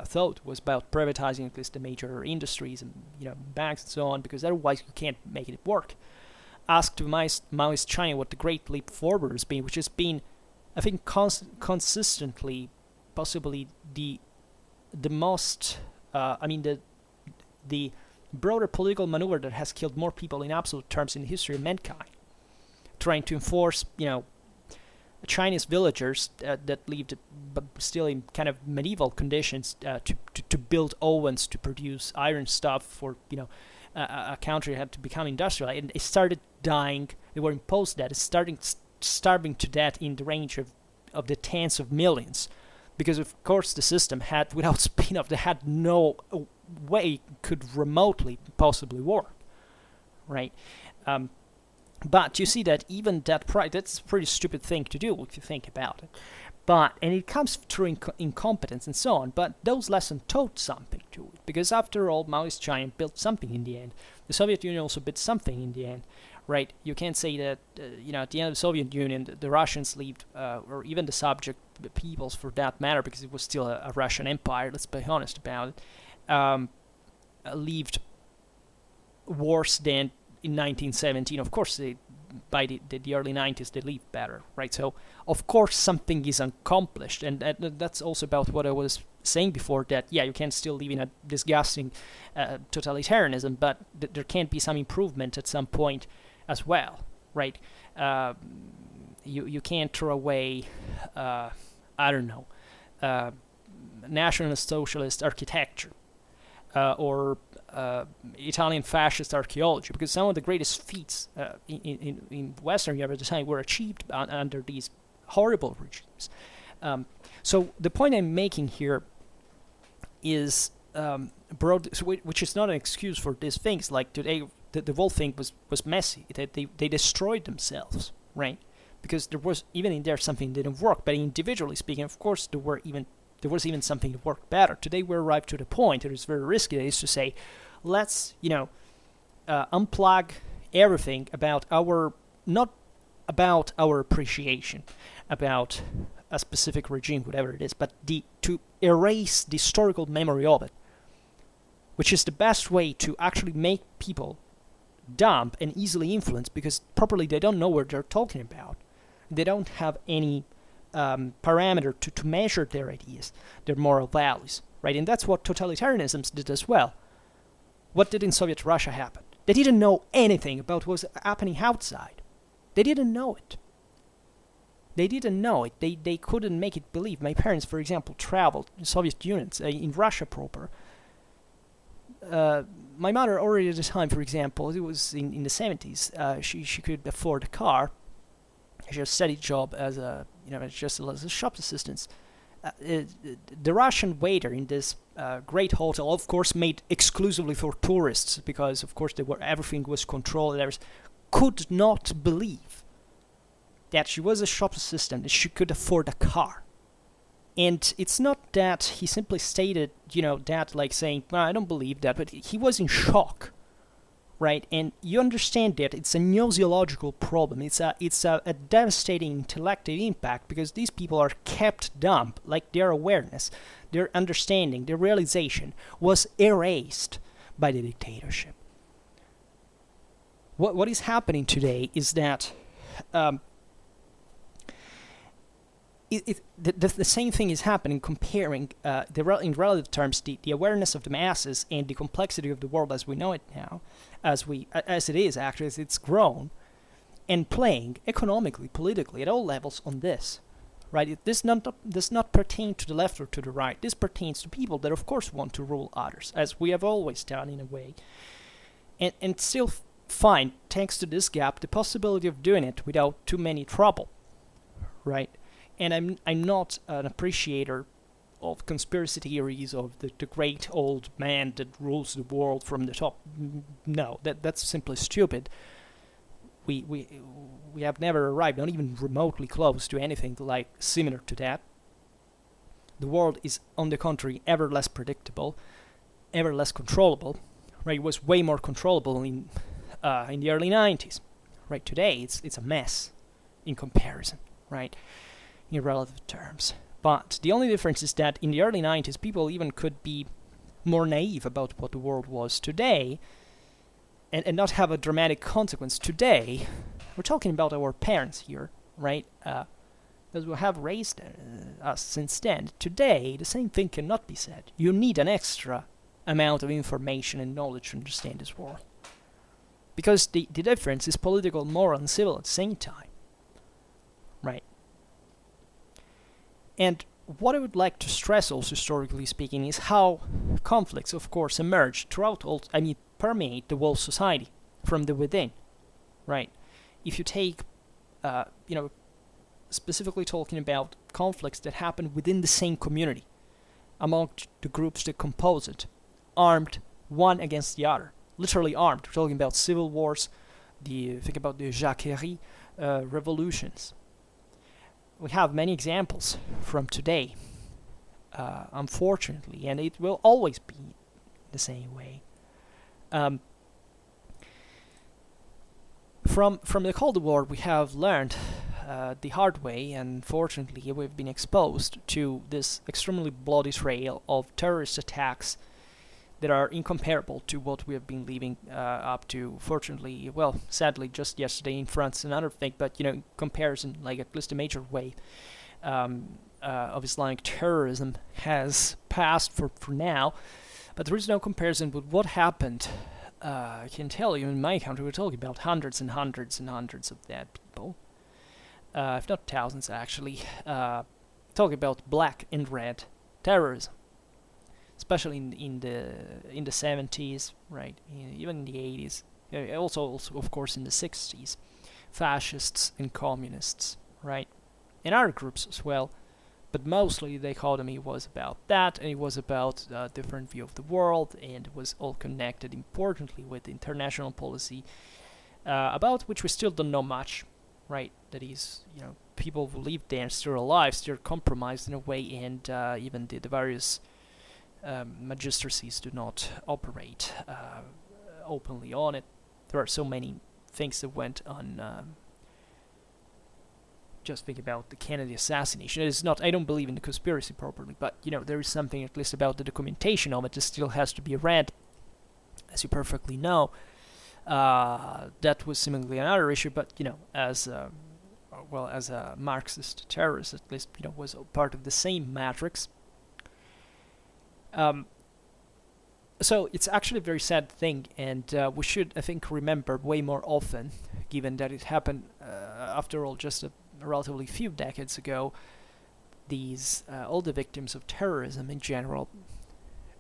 thought was about privatizing at least the major industries and banks and so on, because otherwise you can't make it work. Ask to Maoist China what the Great Leap Forward has been, which has been, I think, consistently, possibly the most, the broader political maneuver that has killed more people in absolute terms in the history of mankind, trying to enforce, Chinese villagers that lived still in kind of medieval conditions to build ovens to produce iron stuff for, a country that had to become industrial, and it started dying. They were imposed that. It's starving to death in the range of the tens of millions, because of course the system had, without spin-off, they had no way could remotely possibly work, right? But you see that even that's a pretty stupid thing to do if you think about it. And it comes through incompetence and so on, but those lessons taught something to it, because after all, Maoist China built something in the end. The Soviet Union also built something in the end, right? You can't say that, at the end of the Soviet Union, the Russians lived, or even the subject peoples for that matter, because it was still a Russian empire, let's be honest about it, lived worse than in 1917. Of course, by the early 90s, they lived better, right? So, of course, something is accomplished, and that's also about what I was saying before, that, yeah, you can still live in a disgusting totalitarianism, but there can be some improvement at some point as well, right? You can't throw away, nationalist socialist architecture, or Italian fascist archaeology, because some of the greatest feats in Western Europe at the time were achieved under these horrible regimes. So the point I'm making here is which is not an excuse for these things. Like today, the whole thing was messy. They destroyed themselves, right? Because there was even in there something that didn't work. But individually speaking, of course, there was even something that worked better. Today we arrived to the point, it is very risky, that is to say, let's, unplug everything about not about our appreciation, about a specific regime, whatever it is, but to erase the historical memory of it, which is the best way to actually make people dumb and easily influenced, because properly they don't know what they're talking about. They don't have any parameter to measure their ideas, their moral values, right? And that's what totalitarianisms did as well. What did in Soviet Russia happen? They didn't know anything about what was happening outside. They didn't know it. They didn't know it. They couldn't make it believe. My parents, for example, traveled in Soviet units, in Russia proper. My mother already at the time, for example, it was in the 70s, she could afford a car. She had a steady job as a shop assistant. The Russian waiter in this great hotel, of course, made exclusively for tourists, because of course everything was controlled. Could not believe that she was a shop assistant and she could afford a car. And it's not that he simply stated, that like saying, well, I don't believe that, but he was in shock, right? And you understand that it's a gnosiological problem. It's a devastating intellectual impact, because these people are kept dumb, like their awareness, their understanding, their realization was erased by the dictatorship. What is happening today is that the same thing is happening, comparing in relative terms the awareness of the masses and the complexity of the world as we know it now, as it is actually, as it's grown, and playing economically, politically, at all levels on this. Right? This does not pertain to the left or to the right. This pertains to people that, of course, want to rule others, as we have always done in a way, and still find, thanks to this gap, the possibility of doing it without too many trouble. Right? And I'm not an appreciator of conspiracy theories of the great old man that rules the world from the top. No, that's simply stupid. We have never arrived, not even remotely close to anything like similar to that. The world is, on the contrary, ever less predictable, ever less controllable. Right? It was way more controllable in the early 90s. Right? Today, it's a mess in comparison. Right? In relative terms. But the only difference is that in the early 90s, people even could be more naive about what the world was. Today, and not have a dramatic consequence. Today, we're talking about our parents here, right? Those who have raised us since then. Today, the same thing cannot be said. You need an extra amount of information and knowledge to understand this world. Because the difference is political, moral, and civil at the same time. Right? And what I would like to stress also, historically speaking, is how conflicts, of course, emerge throughout permeate the whole society from the within, right? If you take, specifically talking about conflicts that happen within the same community, among the groups that compose it, armed one against the other, literally armed. We're talking about civil wars, think about the Jacquerie revolutions. We have many examples from today, unfortunately, and it will always be the same way. From the Cold War, we have learned the hard way, and fortunately we've been exposed to this extremely bloody trail of terrorist attacks that are incomparable to what we have been living up to. Fortunately, well, sadly, just yesterday in France, another thing, but in comparison, like at least a major wave of Islamic terrorism has passed for now. But there is no comparison with what happened. I can tell you, in my country, we're talking about hundreds and hundreds and hundreds of dead people, if not thousands, actually. Talking about black and red terrorism, especially in the 70s, right? Even in the 80s, also of course in the 60s, fascists and communists, right? And other groups as well. But mostly the economy was about that, and it was about a different view of the world, and it was all connected importantly with international policy, about which we still don't know much, right? That is, people who live there still alive, still compromised in a way, and even the various magistracies do not operate openly on it. There are so many things that went on. Just think about the Kennedy assassination. It is not, I don't believe in the conspiracy properly, but there is something at least about the documentation of it that still has to be read, as you perfectly know. That was seemingly another issue, but as a Marxist terrorist, at least was part of the same matrix. So it's actually a very sad thing, and we should, I think, remember way more often, given that it happened, after all, just a relatively few decades ago. All the victims of terrorism in general,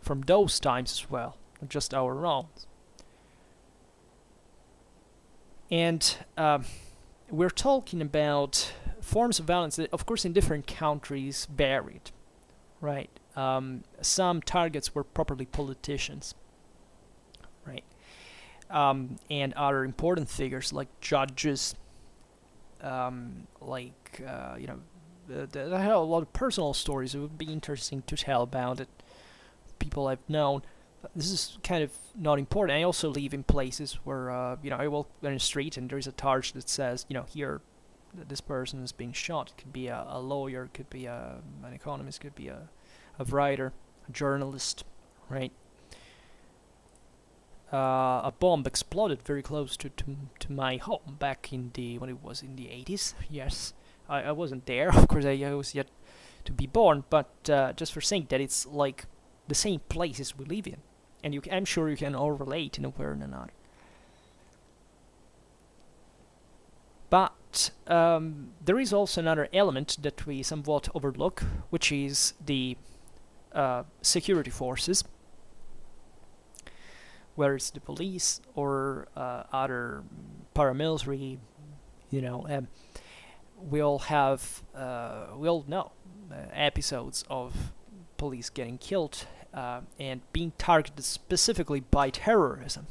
from those times as well, not just our own. And we're talking about forms of violence that, of course, in different countries varied, right? Some targets were properly politicians, right? And other important figures like judges, I have a lot of personal stories. It would be interesting to tell about it. People I've known, this is kind of not important. I also live in places where, I walk on the street and there's a torch that says, here, this person is being shot. It could be a lawyer, it could be an economist, it could be a writer, a journalist, right? A bomb exploded very close to my home back when it was in the 80s. Yes, I wasn't there. Of course, I was yet to be born, but just for saying that it's like the same places we live in. And I'm sure you can all relate in a way or another. But there is also another element that we somewhat overlook, which is the security forces, whether it's the police or other paramilitary. We all know episodes of police getting killed and being targeted specifically by terrorism,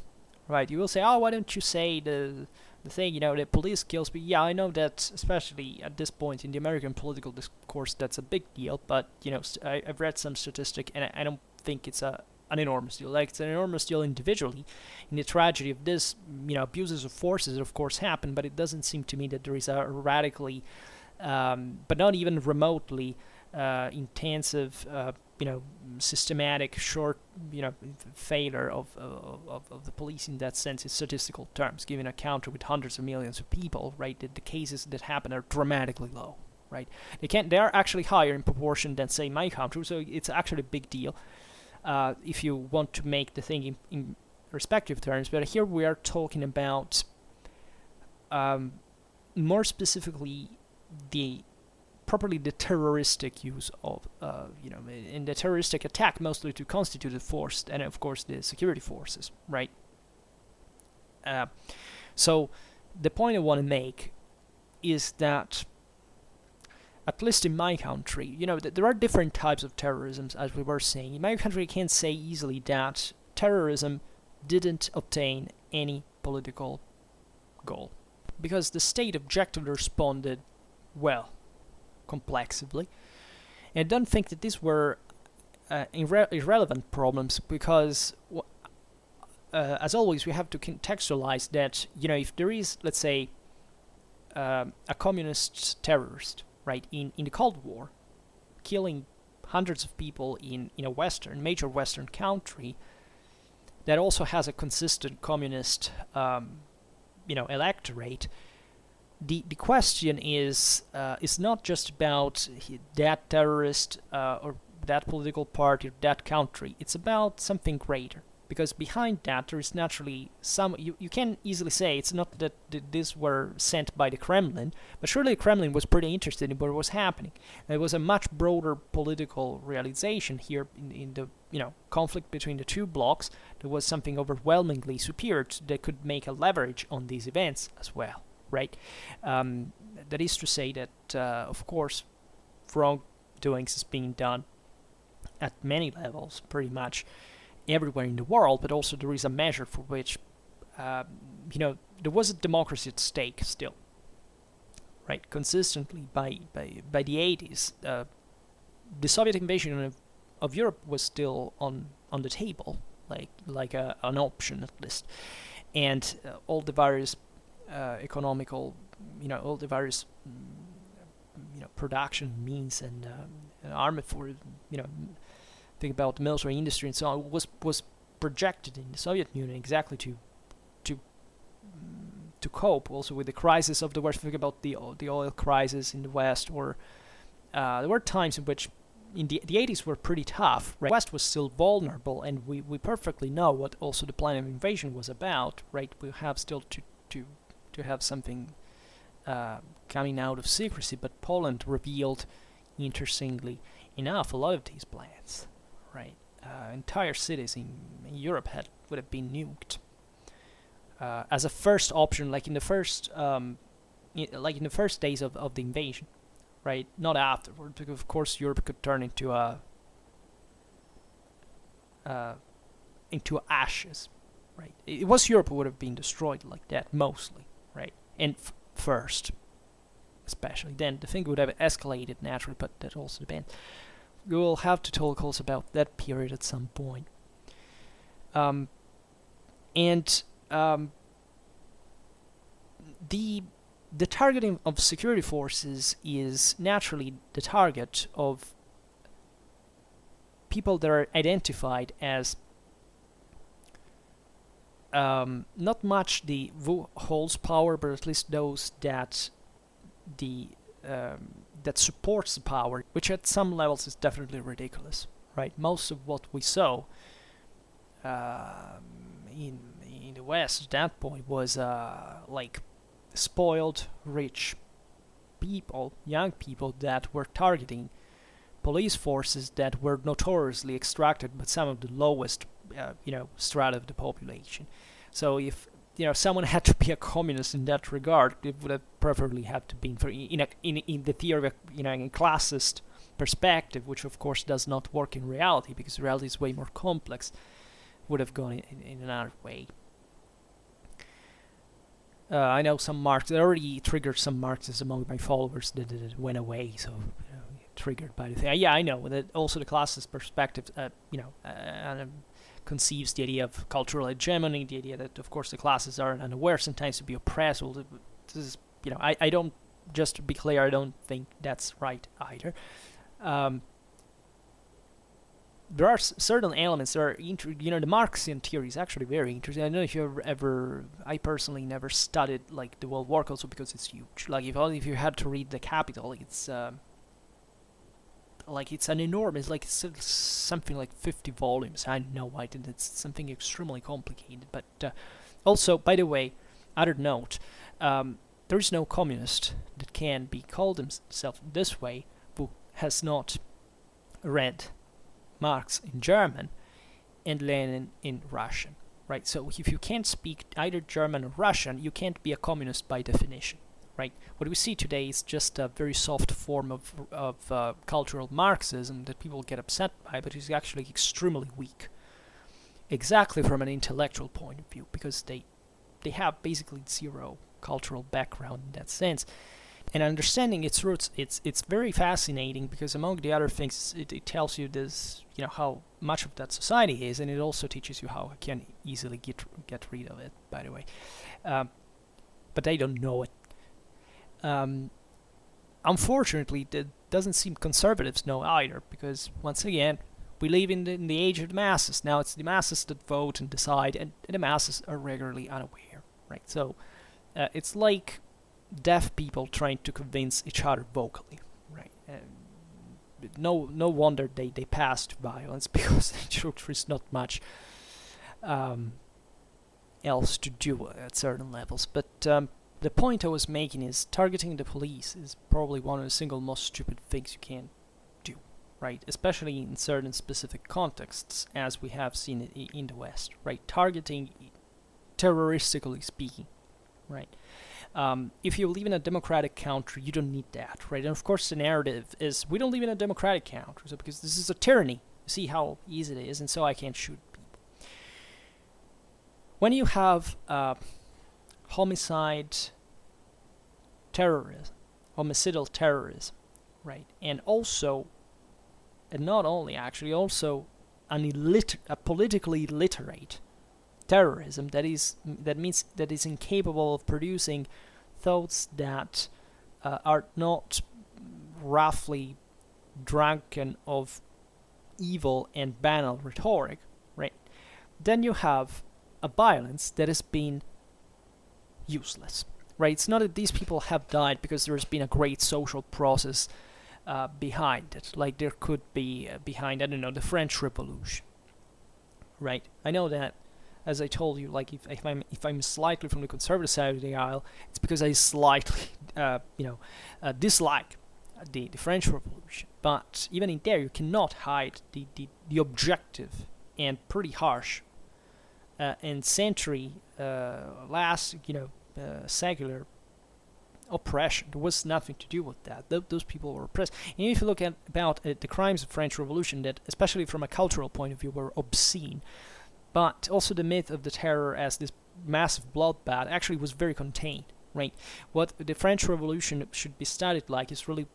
right? You will say, oh, why don't you say the thing, the police kills people? Yeah, I know that, especially at this point in the American political discourse, that's a big deal, but, I've read some statistic, and I don't think it's an enormous deal. Like, it's an enormous deal individually. In the tragedy of this, abuses of forces, of course, happen, but it doesn't seem to me that there is a radically, but not even remotely, intensive, systematic, short, failure of the police in that sense in statistical terms. Given a country with hundreds of millions of people, right, the cases that happen are dramatically low, right? They are actually higher in proportion than, say, my country, so it's actually a big deal if you want to make the thing in respective terms. But here we are talking about more specifically the terroristic use of, in the terroristic attack, mostly to constituted force, and of course the security forces, right? So the point I want to make is that, at least in my country, there are different types of terrorism, as we were saying. In my country, I can say easily that terrorism didn't obtain any political goal, because the state objectively responded well, complexively. And I don't think that these were irrelevant problems, because as always we have to contextualize that, if there is, let's say, a communist terrorist, right, in the Cold War, killing hundreds of people in a major Western country that also has a consistent communist electorate, the question is not just about that terrorist or that political party or that country. It's about something greater, because behind that there is naturally you can easily say it's not that these were sent by the Kremlin, but surely the Kremlin was pretty interested in what was happening. There was a much broader political realization here in the conflict between the two blocs. There was something overwhelmingly superior that could make a leverage on these events as well, right? That is to say that, of course, wrongdoings is being done at many levels, pretty much everywhere in the world, but also there is a measure for which, there was a democracy at stake still, right? Consistently by the 80s, the Soviet invasion of Europe was still on the table, like an option at least, and all the various economical, all the various, production means and army for, think about the military industry and so on, was projected in the Soviet Union exactly to cope also with the crisis of the West. Think about the oil crisis in the West, or there were times in which in the 80s were pretty tough, right? The West was still vulnerable, and we perfectly know what also the plan of invasion was about, right? We have still to have something coming out of secrecy, but Poland revealed, interestingly enough, a lot of these plans, right? Entire cities in Europe would have been nuked as a first option, like in the first days of the invasion, right? Not afterward, because of course Europe could turn into ashes, right? It was Europe who would have been destroyed like that mostly, right? And first, especially then, the thing would have escalated naturally, but that also depends. We will have to talk also about that period at some point. And the targeting of security forces is naturally the target of people that are identified as not much the who holds power, but at least those that that supports the power, which at some levels is definitely ridiculous, right? Most of what we saw in the West at that point was like spoiled, rich people, young people that were targeting police forces that were notoriously extracted by some of the lowest, strata of the population. So if someone had to be a communist in that regard, it would have preferably had to be in the theory of in a classist perspective, which of course does not work in reality because reality is way more complex. Would have gone in another way. I know some Marxists. I already triggered some Marxists among my followers that it went away, so triggered by the thing. Yeah, I know that also the classist perspective, conceives the idea of cultural hegemony, the idea that of course the classes are unaware sometimes to be oppressed. Well, this is, I don't, just to be clear, I don't think that's right either. There are certain elements that are the Marxian theory is actually very interesting. I don't know if you ever, I personally never studied like the World War also because it's huge. Like if you had to read The Capital, it's it's an enormous, it's something like 50 volumes. I know why it's something extremely complicated. But also, by the way, other note, there is no communist that can be called himself this way who has not read Marx in German and Lenin in Russian, right? So if you can't speak either German or Russian, you can't be a communist by definition, right? What we see today is just a very soft form of cultural Marxism that people get upset by, but is actually extremely weak, exactly from an intellectual point of view, because they have basically zero cultural background in that sense. And understanding its roots, it's very fascinating because among the other things, it tells you this, how much of that society is, and it also teaches you how you can easily get rid of it. By the way, but they don't know it. Unfortunately, it doesn't seem conservatives know either, because once again, we live in the age of the masses. Now it's the masses that vote and decide, and the masses are regularly unaware, right? So it's like deaf people trying to convince each other vocally, right? No wonder they pass to violence because there's not much else to do at certain levels. But the point I was making is targeting the police is probably one of the single most stupid things you can do, right? Especially in certain specific contexts, as we have seen in the West, right? Targeting, terroristically speaking, right? If you live in a democratic country, you don't need that, right? And of course, the narrative is we don't live in a democratic country, so because this is a tyranny. You see how easy it is, and so I can't shoot people. When you have homicidal terrorism, right? And also, and not only actually, also a politically illiterate terrorism that means that is incapable of producing thoughts that are not roughly drunken of evil and banal rhetoric, right? Then you have a violence that has been useless, right? It's not that these people have died because there's been a great social process behind it, like there could be behind, I don't know, the French Revolution, right? I know that, as I told you, like if I'm slightly from the conservative side of the aisle, it's because I slightly, dislike the French Revolution. But even in there, you cannot hide the objective and pretty harsh and century last, secular oppression. There was nothing to do with that. Those people were oppressed. And if you look at about the crimes of French Revolution, that especially from a cultural point of view were obscene. But also the myth of the terror as this massive bloodbath actually was very contained, right? What the French Revolution should be studied like is really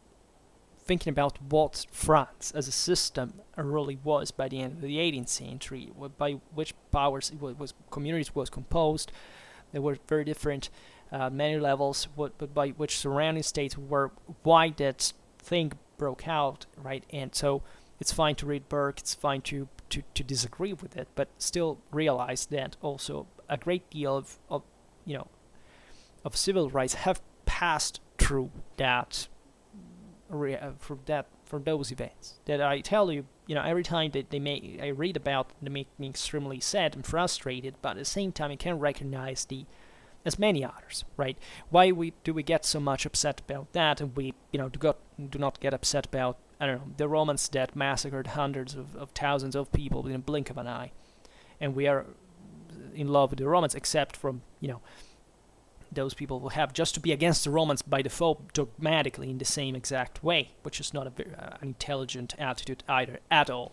thinking about what France as a system really was by the end of the 18th century, by which powers communities was composed. There were very different many levels, but by which surrounding states were why that thing broke out, right? And so it's fine to read Burke, it's fine to disagree with it, but still realize that also a great deal of civil rights have passed through that from those events. That I tell you, every time that I read about, they make me extremely sad and frustrated, but at the same time I can recognize as many others, right? Why do we get so much upset about that, and we do not get upset about, I don't know, the Romans that massacred hundreds of thousands of people in a blink of an eye, and we are in love with the Romans, except from those people will have just to be against the Romans by default dogmatically in the same exact way, which is not an intelligent attitude either at all,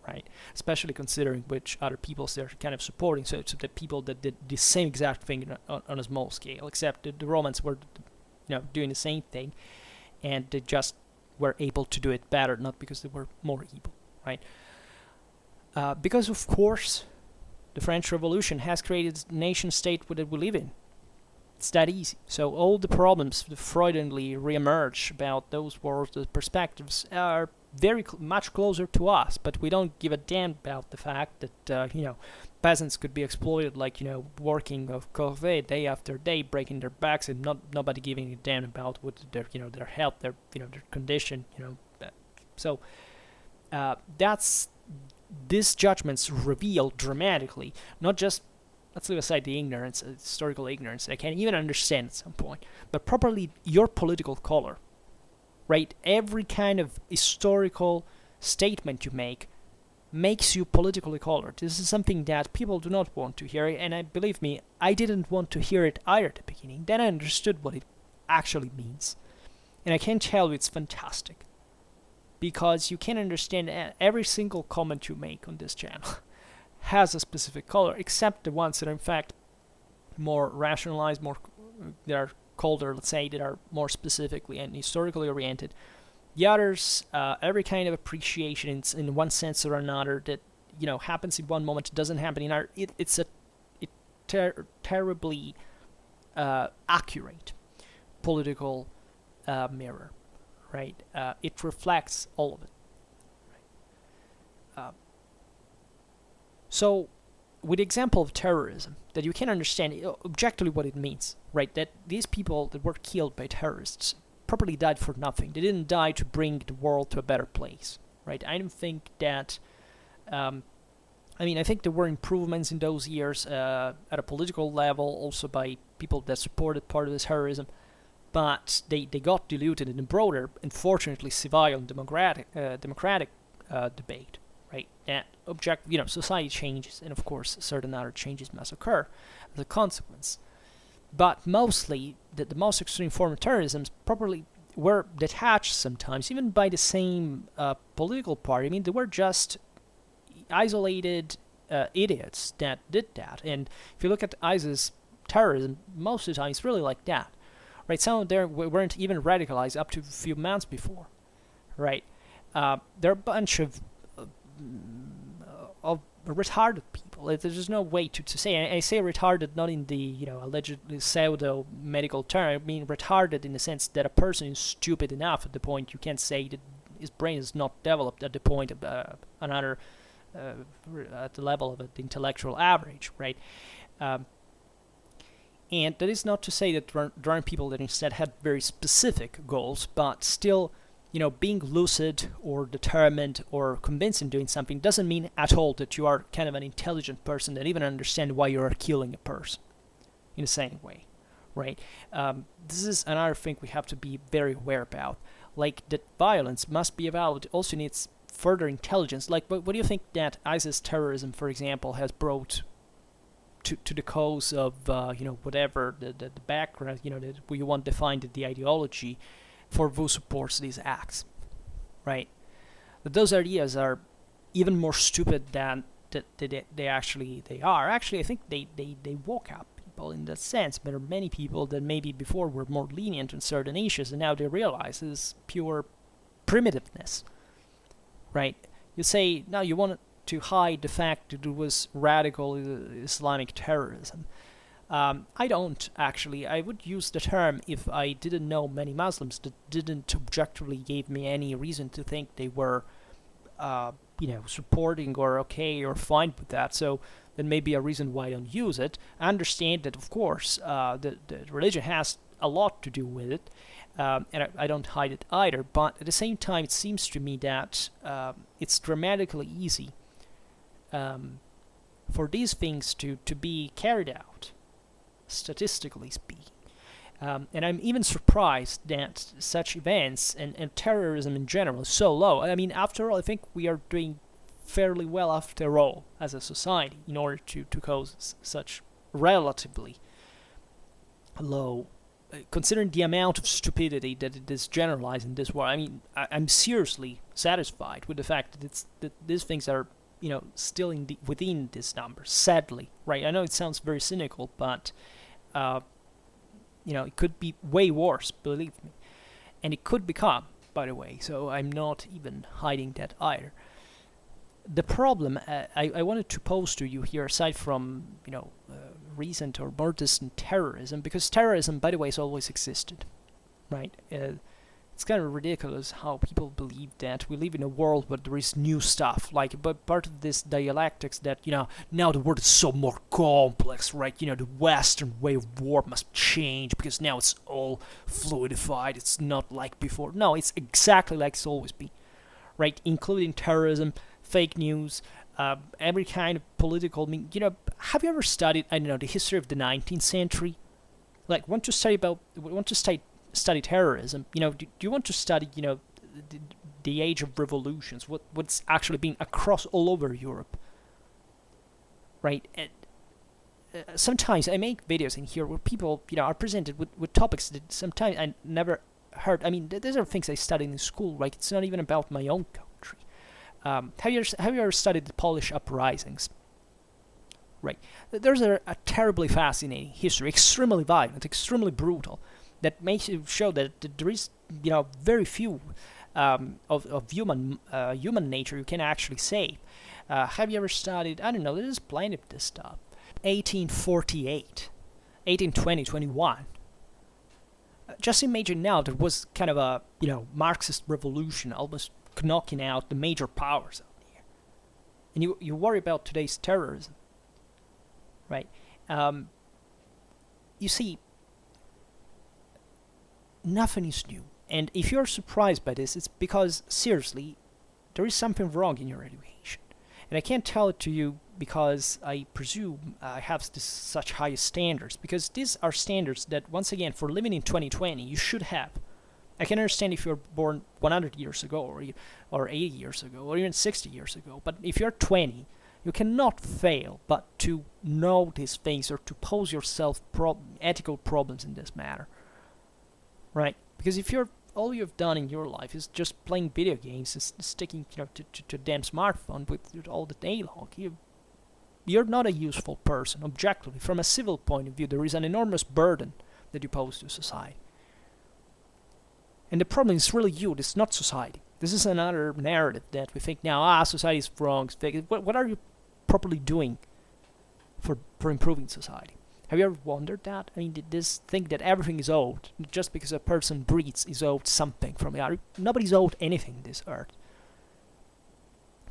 right? Especially considering which other peoples they're kind of supporting. So the people that did the same exact thing on a small scale, except that the Romans were doing the same thing, and they just were able to do it better, not because they were more evil, right? Because of course the French Revolution has created the nation state that we live in. It's that easy. So all the problems that Freudianly reemerge about those worlds, the perspectives, are very much closer to us, but we don't give a damn about the fact that peasants could be exploited, like working of corvée day after day, breaking their backs, and nobody giving a damn about what their health, their condition, So that's these judgments reveal dramatically, not just, let's leave aside the ignorance, historical ignorance, I can't even understand at some point, but properly your political color, right? Every kind of historical statement you make makes you politically colored. This is something that people do not want to hear, and believe me, I didn't want to hear it either at the beginning. Then I understood what it actually means, and I can tell you it's fantastic, because you can understand every single comment you make on this channel has a specific color, except the ones that are in fact more rationalized, that are colder, let's say, that are more specifically and historically oriented. The others, every kind of appreciation in one sense or another that happens in one moment doesn't happen in another. It's a terribly accurate political mirror, right? It reflects all of it. Right? So, with the example of terrorism, that you can understand objectively what it means, right? That these people that were killed by terrorists probably died for nothing. They didn't die to bring the world to a better place, right? I don't think that... I think there were improvements in those years at a political level, also by people that supported part of this terrorism, but they got diluted in the broader, unfortunately, civil and democratic debate. Right, that society changes, and of course certain other changes must occur as a consequence. But mostly, the most extreme form of terrorism probably were detached sometimes, even by the same political party. They were just isolated idiots that did that. And if you look at ISIS terrorism, most of the time it's really like that. Right, some of them weren't even radicalized up to a few months before. Right, they're a bunch of retarded people. There's just no way to say. And I say retarded not in the allegedly pseudo medical term. I mean retarded in the sense that a person is stupid enough at the point you can't say that his brain is not developed at the point of at the level of the intellectual average, right? And that is not to say that there aren't people that instead had very specific goals, but still, being lucid or determined or convinced in doing something doesn't mean at all that you are kind of an intelligent person that even understand why you are killing a person in the same way, right? This is another thing we have to be very aware about, like that violence must be evaluated also needs further intelligence. Like, what do you think that ISIS terrorism, for example, has brought to the cause of, whatever the background, that we want to find the ideology for who supports these acts, right? That those ideas are even more stupid than they are. Actually, I think they woke up people in that sense. There are many people that maybe before were more lenient on certain issues, and now they realize this is pure primitiveness, right? You say, no, you want to hide the fact that it was radical Islamic terrorism. I don't, actually. I would use the term if I didn't know many Muslims that didn't objectively give me any reason to think they were, supporting or okay or fine with that. So then maybe a reason why I don't use it. I understand that, of course, the religion has a lot to do with it, and I don't hide it either. But at the same time, it seems to me that it's dramatically easy for these things to be carried out, statistically speaking. And I'm even surprised that such events and terrorism in general is so low. I mean, after all, I think we are doing fairly well after all as a society in order to cause such relatively low, considering the amount of stupidity that it is generalized in this world. I mean, I'm seriously satisfied with the fact that these things are, still within this number, sadly, right? I know it sounds very cynical, but it could be way worse, believe me. And it could become, by the way, so I'm not even hiding that either. The problem I wanted to pose to you here, aside from, recent or more distant terrorism, because terrorism, by the way, has always existed, right? It's kind of ridiculous how people believe that we live in a world where there is new stuff, but part of this dialectics that, now the world is so more complex, right? The Western way of war must change because now it's all fluidified, it's not like before. No, it's exactly like it's always been, right? Including terrorism, fake news, every kind of political, have you ever studied, the history of the 19th century? Like, want to study terrorism, do you want to study, the age of revolutions, what's actually been across all over Europe, right? And, sometimes I make videos in here where people, are presented with topics that sometimes I never heard. I mean, these are things I studied in school, right? It's not even about my own country. Have you ever studied the Polish uprisings? Right. There's a terribly fascinating history, extremely violent, extremely brutal, that makes you show that there is, very few of human nature you can actually save. Have you ever studied, I don't know, there's plenty of this stuff. 1848, 1820, 21. Just imagine now there was kind of a, Marxist revolution, almost knocking out the major powers out here. And you worry about today's terrorism, right? You see, nothing is new. And if you're surprised by this, it's because, seriously, there is something wrong in your education. And I can't tell it to you because I presume I have such high standards, because these are standards that, once again, for living in 2020, you should have. I can understand if you're born 100 years ago, or 80 years ago, or even 60 years ago, but if you're 20, you cannot fail but to know these things or to pose yourself ethical problems in this matter, right? Because if all you've done in your life is just playing video games and sticking, to a damn smartphone with all the day long, you're not a useful person, objectively. From a civil point of view, there is an enormous burden that you pose to society. And the problem is really you, it's not society. This is another narrative that we think now, society is wrong. What are you properly doing for improving society? Have you ever wondered that? I mean, did this think that everything is owed, just because a person breathes is owed something from the other? Nobody's owed anything in this earth.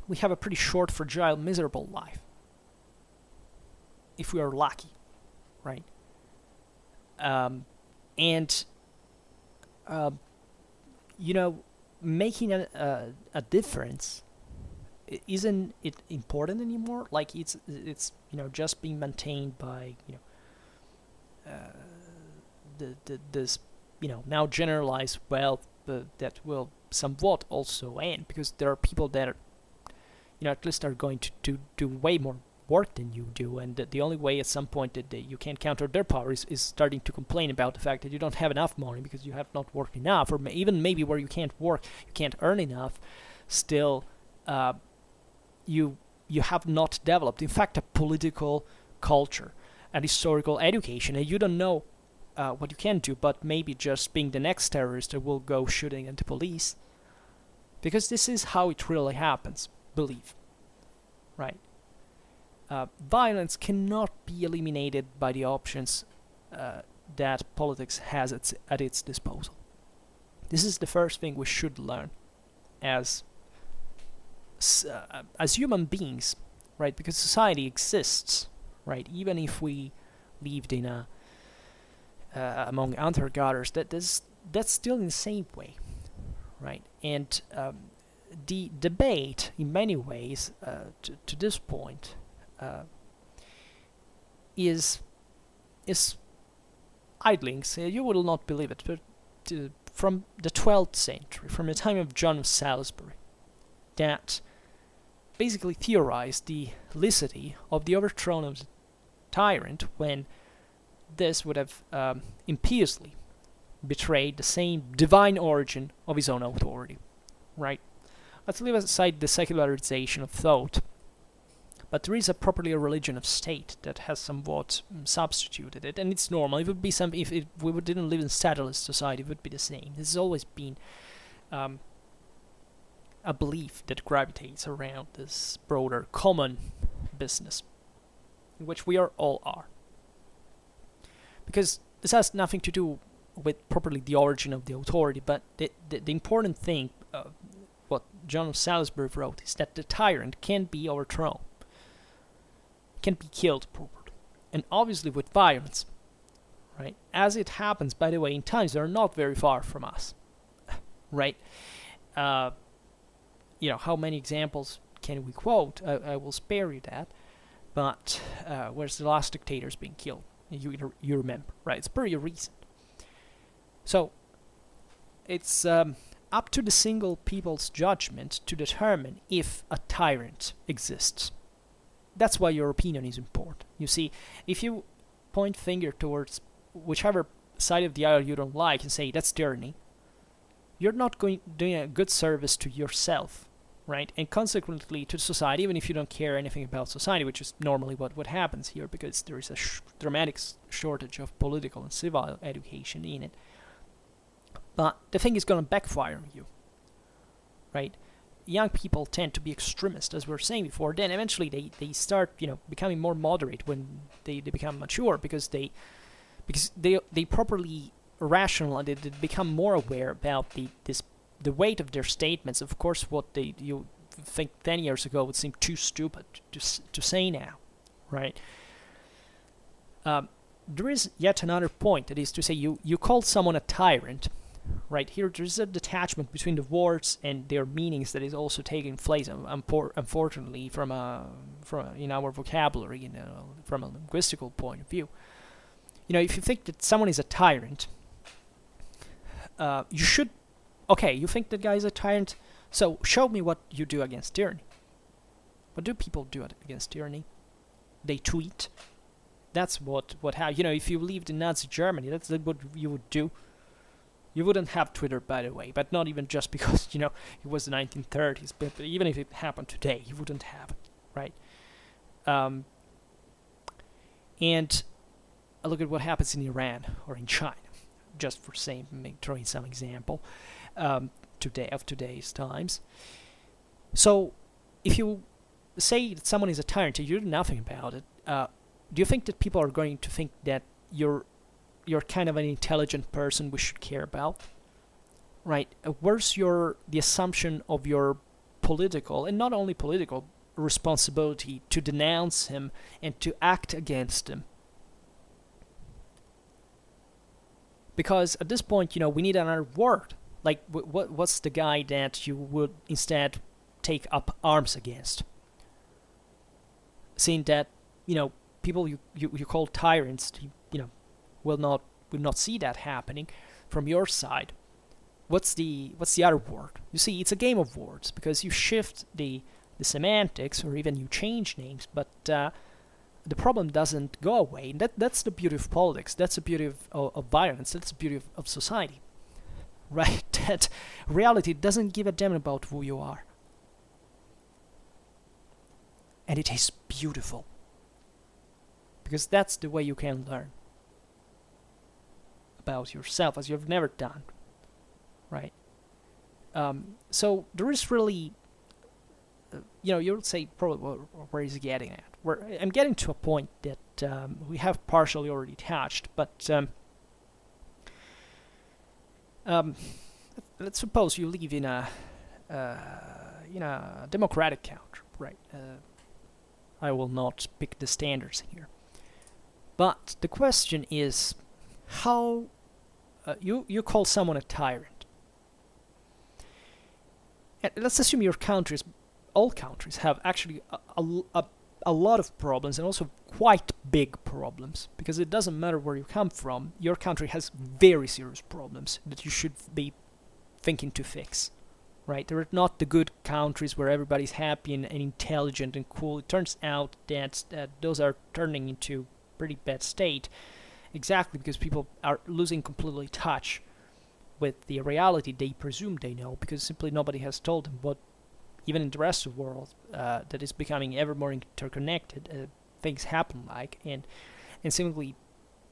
We have a pretty short, fragile, miserable life, if we are lucky, right? Making a difference, isn't it important anymore? Like it's just being maintained by this now generalized wealth that will somewhat also end, because there are people that are at least are going to do way more work than you do, and the only way at some point that you can counter their power is starting to complain about the fact that you don't have enough money because you have not worked enough, or even maybe where you can't work, you can't earn enough, still you have not developed, in fact, a political culture, a historical education, and you don't know what you can do, but maybe just being the next terrorist that will go shooting at the police, Because this is how it really happens, believe, right? Violence cannot be eliminated by the options that politics has at its disposal. This is the first thing we should learn as human beings, right? Because society exists, right? Even if we lived in among hunter-gatherers, that's still in the same way, right? And the debate, in many ways, to this point, is idling. So you will not believe it, but from the 12th century, from the time of John of Salisbury, that basically theorized the licity of the overthrow of the tyrant when this would have impiously betrayed the same divine origin of his own authority, right? Let's leave aside the secularization of thought, but there is properly a religion of state that has somewhat substituted it, and it's normal. It would be something if we didn't live in satellite society, it would be the same. This has always been a belief that gravitates around this broader common business, in which we all are. Because this has nothing to do with properly the origin of the authority, but the important thing, what John of Salisbury wrote, is that the tyrant can be overthrown, can be killed properly, and obviously with violence, right? As it happens, by the way, in times that are not very far from us, right? How many examples can we quote? I will spare you that, but where's the last dictators being killed? You remember, right? It's pretty recent. So it's up to the single people's judgment to determine if a tyrant exists. That's why your opinion is important. You see, if you point finger towards whichever side of the aisle you don't like and say that's tyranny, you're not doing a good service to yourself, right? And consequently to society, even if you don't care anything about society, which is normally what happens here, because there is a dramatic shortage of political and civil education in it. But the thing is going to backfire on you, right? Young people tend to be extremist, as we were saying before. Then eventually they start, becoming more moderate when they become mature, because they properly rational, and they become more aware about the weight of their statements. Of course, what you think 10 years ago would seem too stupid to say now, right? There is yet another point, that is to say, you call someone a tyrant. Right here, there is a detachment between the words and their meanings that is also taking place, unfortunately, from in our vocabulary, from a linguistical point of view. If you think that someone is a tyrant, you should. Okay, you think that guy is a tyrant, so show me what you do against tyranny. What do people do against tyranny? They tweet. That's what if you lived in Nazi Germany, that's what you would do. You wouldn't have Twitter, by the way, but not even just because, it was the 1930s, but even if it happened today, you wouldn't have it, right? And look at what happens in Iran or in China, just for throwing some example of today's times. So, if you say that someone is a tyrant and you do nothing about it, do you think that people are going to think that you're kind of an intelligent person we should care about, right? Where's the assumption of your political, and not only political, responsibility to denounce him and to act against him? Because at this point, we need another word. Like, what's the guy that you would instead take up arms against? Seeing that, people you call tyrants, will not see that happening from your side. What's the other word? You see, it's a game of words, because you shift the semantics, or even you change names, but the problem doesn't go away. And that's the beauty of politics. That's the beauty of violence. That's the beauty of society, right? That reality doesn't give a damn about who you are, and it is beautiful, because that's the way you can learn about yourself, as you've never done, right? So there is really, you would say probably where he's getting at. I'm getting to a point that we have partially already touched, but let's suppose you live in a democratic country, right? I will not pick the standards here, but the question is how you call someone a tyrant. And let's assume your countries, all countries, have actually a lot of problems, and also quite big problems, because it doesn't matter where you come from, your country has very serious problems that you should be thinking to fix, right? They're not the good countries where everybody's happy and intelligent and cool. It turns out that those are turning into pretty bad state, exactly because people are losing completely touch with the reality they presume they know, because simply nobody has told them what, even in the rest of the world, that is becoming ever more interconnected, things happen like, and simply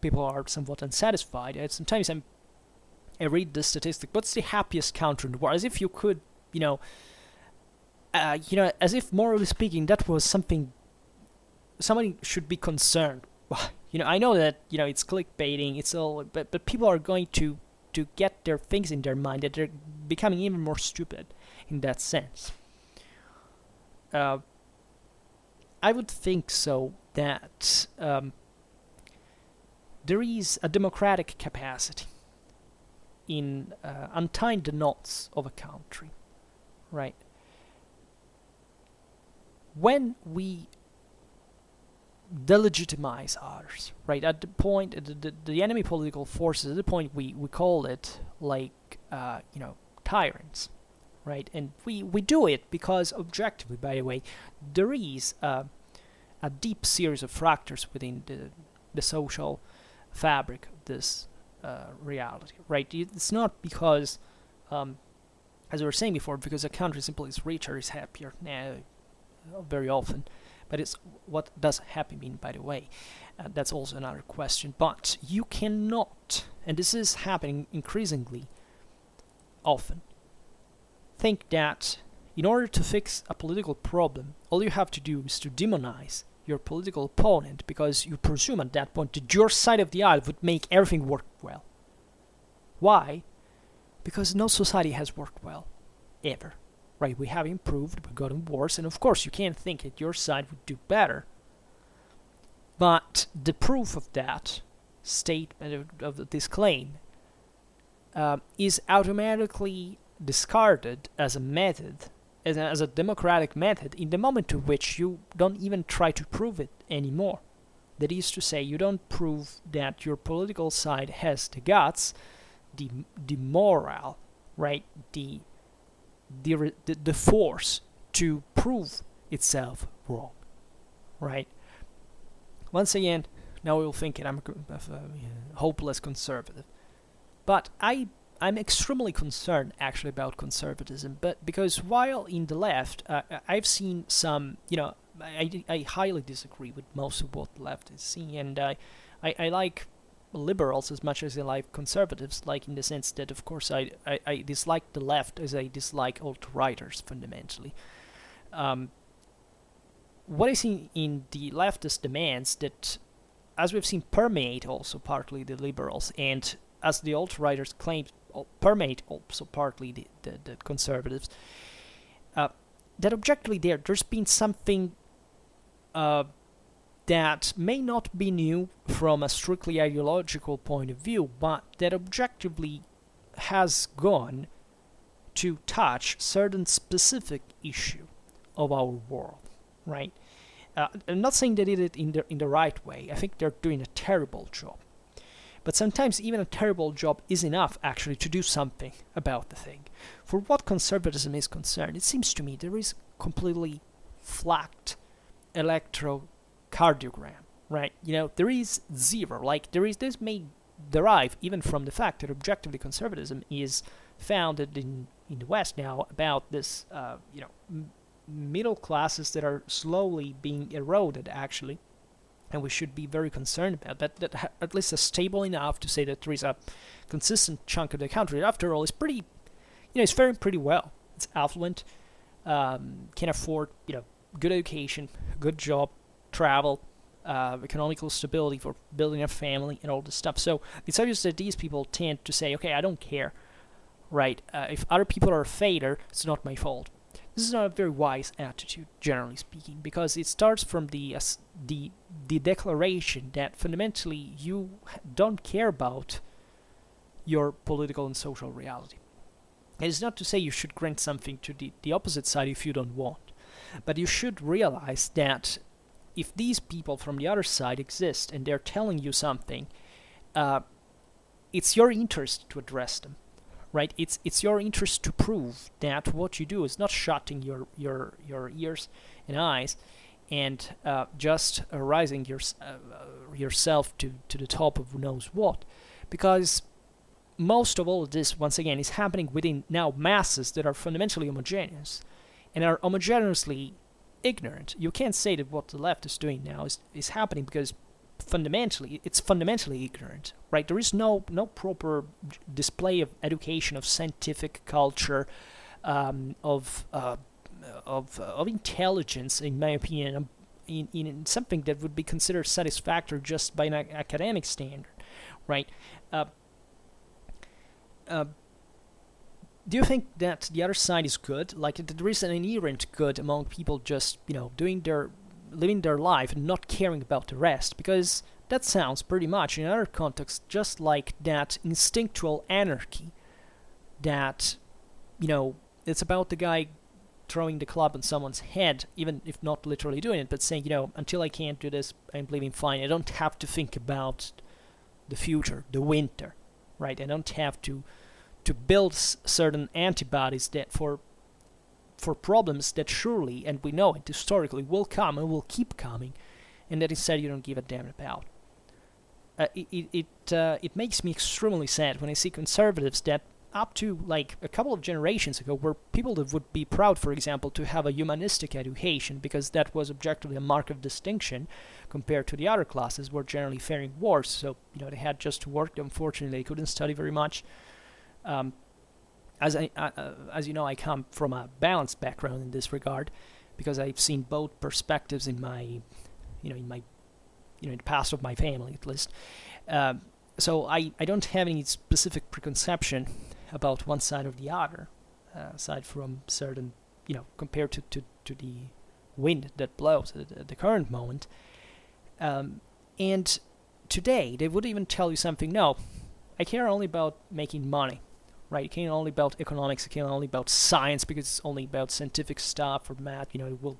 people are somewhat unsatisfied. And sometimes I read this statistic, what's the happiest country in the world, as if you could, as if morally speaking that was something somebody should be concerned. I know that it's clickbaiting, it's all, but people are going to get their things in their mind that they're becoming even more stupid in that sense. I would think so that there is a democratic capacity in untying the knots of a country, right? When we delegitimize others, right? At the point, the enemy political forces, at the point we call it like, tyrants, right? And we do it because objectively, by the way, there is a deep series of fractures within the social fabric of this reality, right? It's not because, as we were saying before, because a country simply is richer, is happier, very often. But it's what does happy mean, by the way? That's also another question. But you cannot, and this is happening increasingly often, think that in order to fix a political problem, all you have to do is to demonize your political opponent, because you presume at that point that your side of the aisle would make everything work well. Why? Because no society has worked well, ever. Right, we have improved, we've gotten worse, and of course you can't think that your side would do better. But the proof of that statement, of this claim, is automatically discarded as a method, as a democratic method, in the moment to which you don't even try to prove it anymore. That is to say, you don't prove that your political side has the guts, the morale, right, the force to prove itself wrong, right? Once again, now you'll think I'm a hopeless conservative, but I'm extremely concerned actually about conservatism, but because while in the left, I've seen some, I highly disagree with most of what the left is seeing, and I like liberals as much as I like conservatives, like in the sense that, of course, I dislike the left as I dislike alt-righters fundamentally. What I see in the leftist demands that, as we've seen, permeate also partly the liberals, and as the alt-righters claim, permeate also partly the conservatives, that objectively there's been something that may not be new from a strictly ideological point of view, but that objectively has gone to touch certain specific issue of our world, right? I'm not saying they did it in the right way. I think they're doing a terrible job. But sometimes even a terrible job is enough actually to do something about the thing. For what conservatism is concerned, it seems to me there is completely flat electrocardiogram, right? There is zero. Like this may derive even from the fact that objectively conservatism is founded in the West now about this, middle classes that are slowly being eroded actually, and we should be very concerned about that at least are stable enough to say that there is a consistent chunk of the country, after all, is pretty, it's faring pretty well. It's affluent, can afford, good education, good job, travel, economical stability for building a family and all this stuff. So it's obvious that these people tend to say, okay, I don't care, right? If other people are a failure, it's not my fault. This is not a very wise attitude, generally speaking, because it starts from the declaration that fundamentally you don't care about your political and social reality. It is not to say you should grant something to the opposite side if you don't want, but you should realize that if these people from the other side exist and they're telling you something, it's your interest to address them. Right, it's your interest to prove that what you do is not shutting your ears and eyes and just rising yourself to the top of who knows what, because most of all of this, once again, is happening within now masses that are fundamentally homogeneous and are homogeneously ignorant. You can't say that what the left is doing now is happening because it's fundamentally ignorant, right? There is no proper display of education, of scientific culture, of intelligence, in my opinion, in something that would be considered satisfactory just by an academic standard, right? Do you think that the other side is good? Like, there is an inherent good among people just, living their life and not caring about the rest? Because that sounds pretty much, in other contexts, just like that instinctual anarchy that, it's about the guy throwing the club on someone's head, even if not literally doing it, but saying, until I can't do this, I'm living fine. I don't have to think about the future, the winter, right? I don't have to build certain antibodies that for problems that surely, and we know it historically, will come and will keep coming, and that instead you don't give a damn about. It makes me extremely sad when I see conservatives that up to like a couple of generations ago were people that would be proud, for example, to have a humanistic education because that was objectively a mark of distinction compared to the other classes were generally faring worse. So, they had just to work. Unfortunately, they couldn't study very much. As you know, I come from a balanced background in this regard, because I've seen both perspectives in my, in the past of my family at least. So I don't have any specific preconception about one side or the other, aside from certain, compared to the wind that blows at the current moment. And today they would even tell you something. No, I care only about making money. Right, it can't only about economics, it can't only about science, because it's only about scientific stuff or math, it will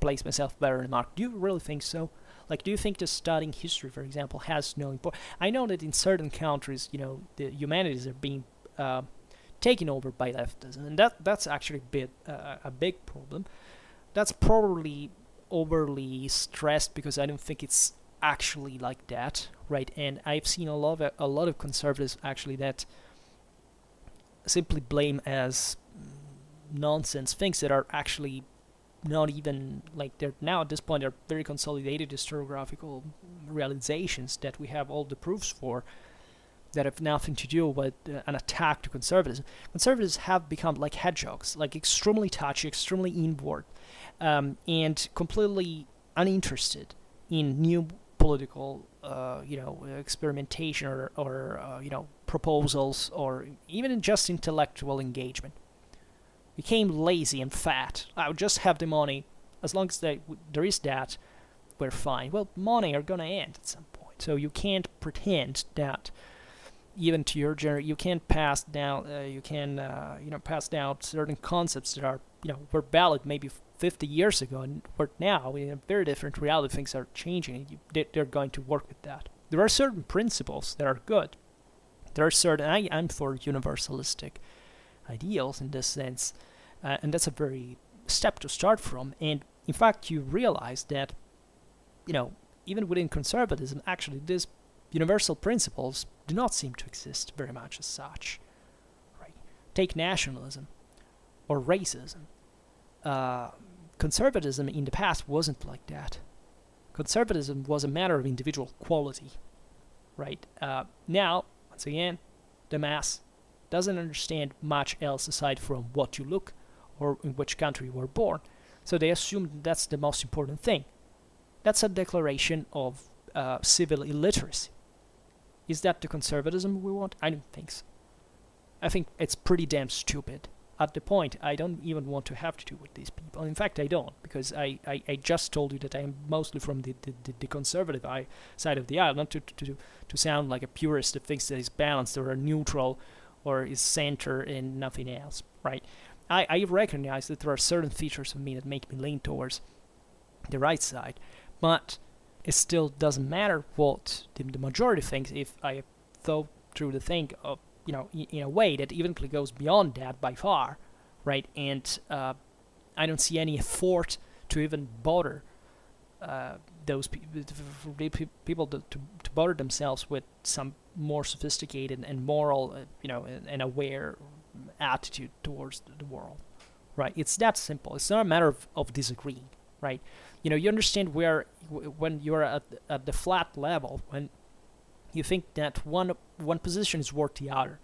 place myself better in the market. Do you really think so? Like, do you think that studying history, for example, has no importance? I know that in certain countries, the humanities are being taken over by leftism, and that's actually a big problem. That's probably overly stressed, because I don't think it's actually like that, right? And I've seen a lot of conservatives actually that simply blame as nonsense things that are actually not even, like, they're now at this point, they're very consolidated historiographical realizations that we have all the proofs for, that have nothing to do with an attack to conservatism. Conservatives have become like hedgehogs, like extremely touchy, extremely inward, and completely uninterested in new political experimentation or proposals, or even in just intellectual engagement. Became lazy and fat. I would just have the money. As long as there is that, we're fine. Well, money are gonna end at some point, so you can't pretend that even to your generation you can't pass down. Pass down certain concepts that are were valid maybe 50 years ago, and now in a very different reality, things are changing. They're going to work with that. There are certain principles that are good. There are certain. I'm for universalistic ideals in this sense, and that's a very step to start from. And in fact, you realize that, even within conservatism, actually, these universal principles do not seem to exist very much as such. Right? Take nationalism or racism. Conservatism in the past wasn't like that. Conservatism was a matter of individual quality. Right? Now, once again, the mass doesn't understand much else aside from what you look or in which country you were born. So they assume that's the most important thing. That's a declaration of civil illiteracy. Is that the conservatism we want? I don't think so. I think it's pretty damn stupid. At the point, I don't even want to have to do with these people. In fact, I don't, because I just told you that I'm mostly from the conservative side of the aisle, not to sound like a purist that thinks that is balanced or neutral or is center and nothing else, right? I recognize that there are certain features of me that make me lean towards the right side, but it still doesn't matter what the majority thinks if I thought through the thing of, in a way that eventually goes beyond that by far, right? And I don't see any effort to even bother those people to bother themselves with some more sophisticated and moral, and aware attitude towards the world, right? It's that simple. It's not a matter of disagreeing, right? You understand when you're at the flat level, when you think that one position is worth the other.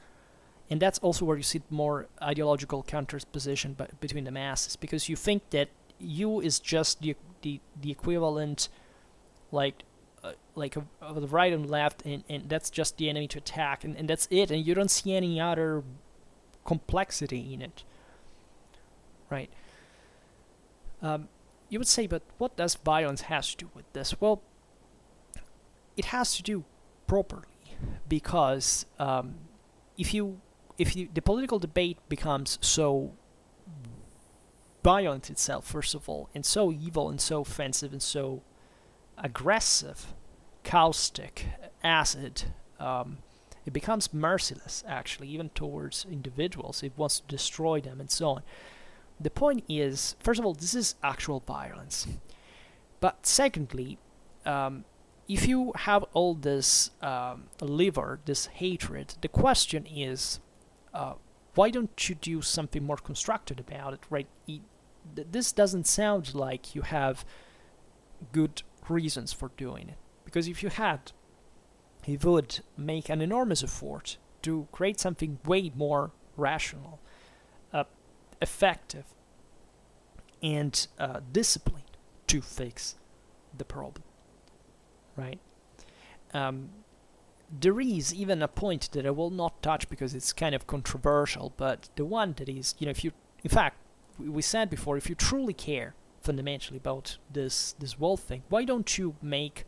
And that's also where you see more ideological counterposition between the masses, because you think that you is just the equivalent, of the right and left, and that's just the enemy to attack, and that's it, and you don't see any other complexity in it, right? You would say, but what does violence has to do with this? Well, it has to do properly, because if the political debate becomes so violent itself, first of all, and so evil and so offensive and so aggressive, caustic, acid, it becomes merciless, actually, even towards individuals. It wants to destroy them and so on. The point is, first of all, this is actual violence. But secondly, if you have all this liver, this hatred, the question is, why don't you do something more constructive about it, right? This doesn't sound like you have good reasons for doing it. Because if you had, you would make an enormous effort to create something way more rational, effective, and disciplined to fix the problem, right? There is even a point that I will not touch because it's kind of controversial, but the one that is, if you, in fact, we said before, if you truly care fundamentally about this world thing, why don't you make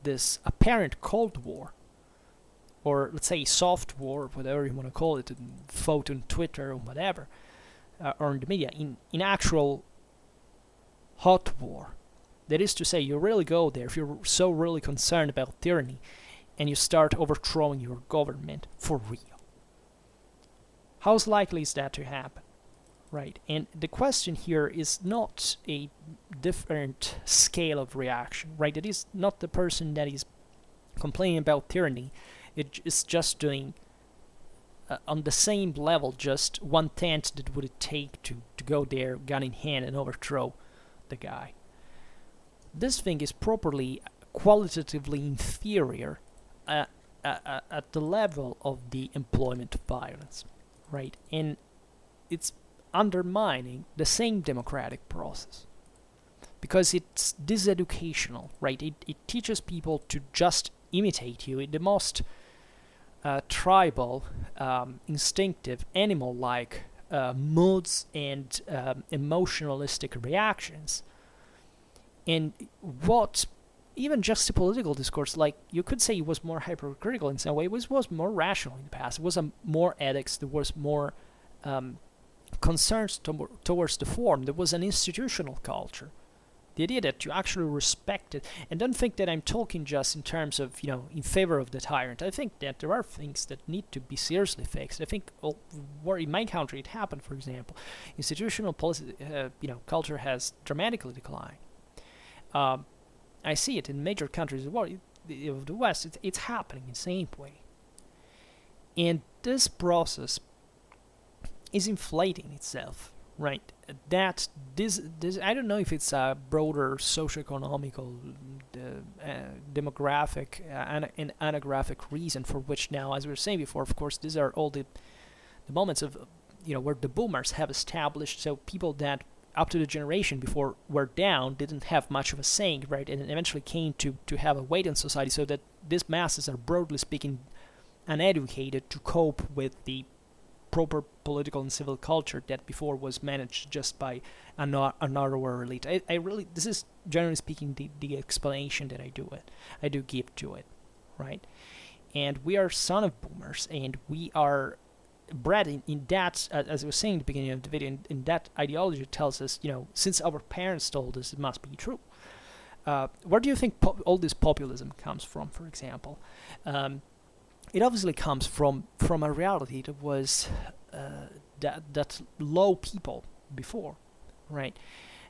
this apparent Cold War, or let's say soft war, whatever you want to call it, vote on Twitter or whatever, or in the media, in actual hot war. That is to say, you really go there if you're so really concerned about tyranny, and you start overthrowing your government for real. How likely is that to happen? Right? And the question here is not a different scale of reaction, right? It is not the person that is complaining about tyranny. It is just doing on the same level, just 1/10 that would it take to go there, gun in hand, and overthrow the guy. This thing is properly qualitatively inferior at the level of the employment violence, right? And it's undermining the same democratic process because it's diseducational, right? It teaches people to just imitate you in the most tribal, instinctive, animal-like moods and emotionalistic reactions. And what even just the political discourse, like you could say it was more hypercritical in some way, it was more rational in the past. It was more ethics, there was more concerns towards the form, there was an institutional culture. The idea that you actually respect it, and don't think that I'm talking just in terms of, in favor of the tyrant. I think that there are things that need to be seriously fixed. I think where in my country it happened, for example, institutional policy, culture has dramatically declined. I see it in major countries of the West. It's happening in the same way. And this process is inflating itself, right? That this I don't know if it's a broader socio-economical, demographic, and anographic reason for which now, as we were saying before, of course, these are all the the moments of, where the boomers have established, so people that up to the generation before were down didn't have much of a saying, right? And it eventually came to have a weight in society, so that these masses are, broadly speaking, uneducated to cope with the proper political and civil culture that before was managed just by a narrower elite. I really, this is generally speaking the explanation that I do give to it, right? And we are son of boomers, and we are bred in that, as I was saying at the beginning of the video, in that ideology that tells us, since our parents told us, it must be true. Where do you think all this populism comes from, for example? It obviously comes from a reality that was that low people before, right?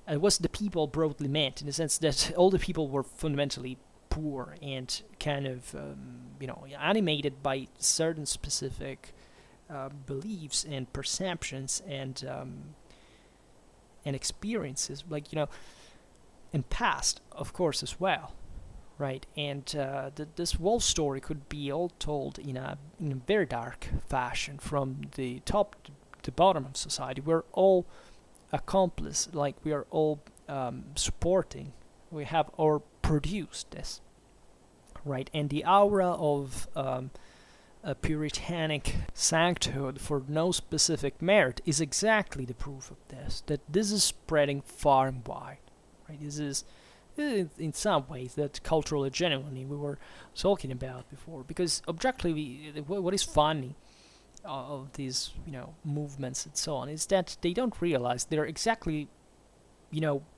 It was the people broadly meant, in the sense that all the people were fundamentally poor and kind of, animated by certain specific beliefs and perceptions and experiences, like, and past, of course, as well, right? And this whole story could be all told in a very dark fashion, from the top to bottom of society. We're all accomplice, like we are all supporting. We have all produced this, right? And the aura of a puritanic sancthood for no specific merit is exactly the proof of this, that this is spreading far and wide, right? This is, in some ways, that cultural hegemony we were talking about before, because objectively, what is funny of these, movements and so on, is that they don't realize they're exactly,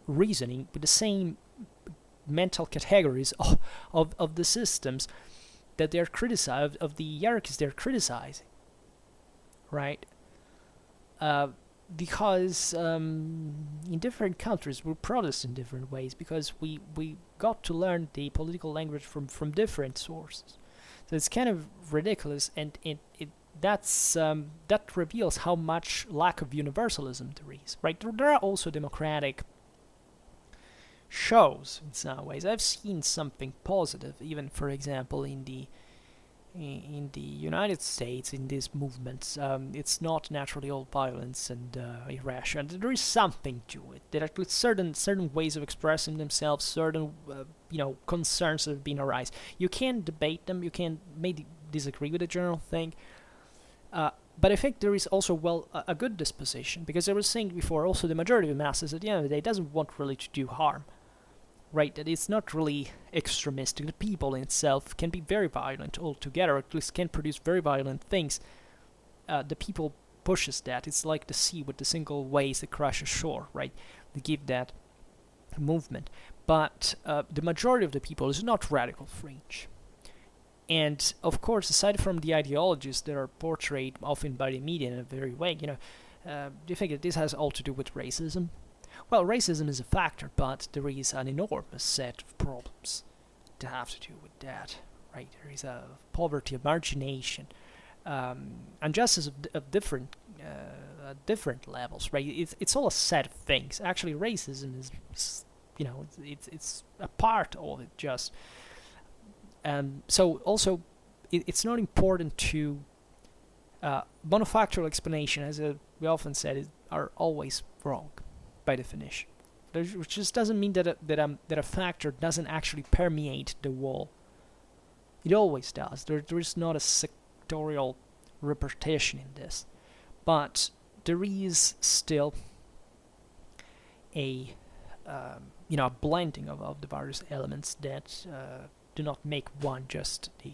reasoning with the same mental categories of the systems that they're criticizing, of the hierarchies they're criticizing, right? Because in different countries we protest in different ways, because we got to learn the political language from different sources. So it's kind of ridiculous, and that reveals how much lack of universalism there is, right? There are also democratic shows in some ways. I've seen something positive, even, for example, in the United States, in these movements. It's not naturally all violence and irrational. There is something to it. There are certain ways of expressing themselves, certain concerns that have been arise. You can debate them. You can maybe disagree with the general thing. But I think there is also, a good disposition, because I was saying before, also the majority of the masses at the end of the day doesn't want really to do harm, right? That it's not really extremistic. The people in itself can be very violent altogether, or at least can produce very violent things. The people pushes that. It's like the sea with the single waves that crash ashore, right? They give that movement. But the majority of the people is not radical fringe. And, of course, aside from the ideologies that are portrayed often by the media in a very way, do you think that this has all to do with racism? Well, racism is a factor, but there is an enormous set of problems that have to do with that, right? There is a poverty, of margination, injustice of different levels, right? It's all a set of things. Actually, racism is, it's a part of it, just. So also, it's not important to monofactual explanation, as we often said, are always wrong by definition. Which just doesn't mean that a factor doesn't actually permeate the wall. It always does. There is not a sectorial repartition in this, but there is still a blending of the various elements that do not make one just the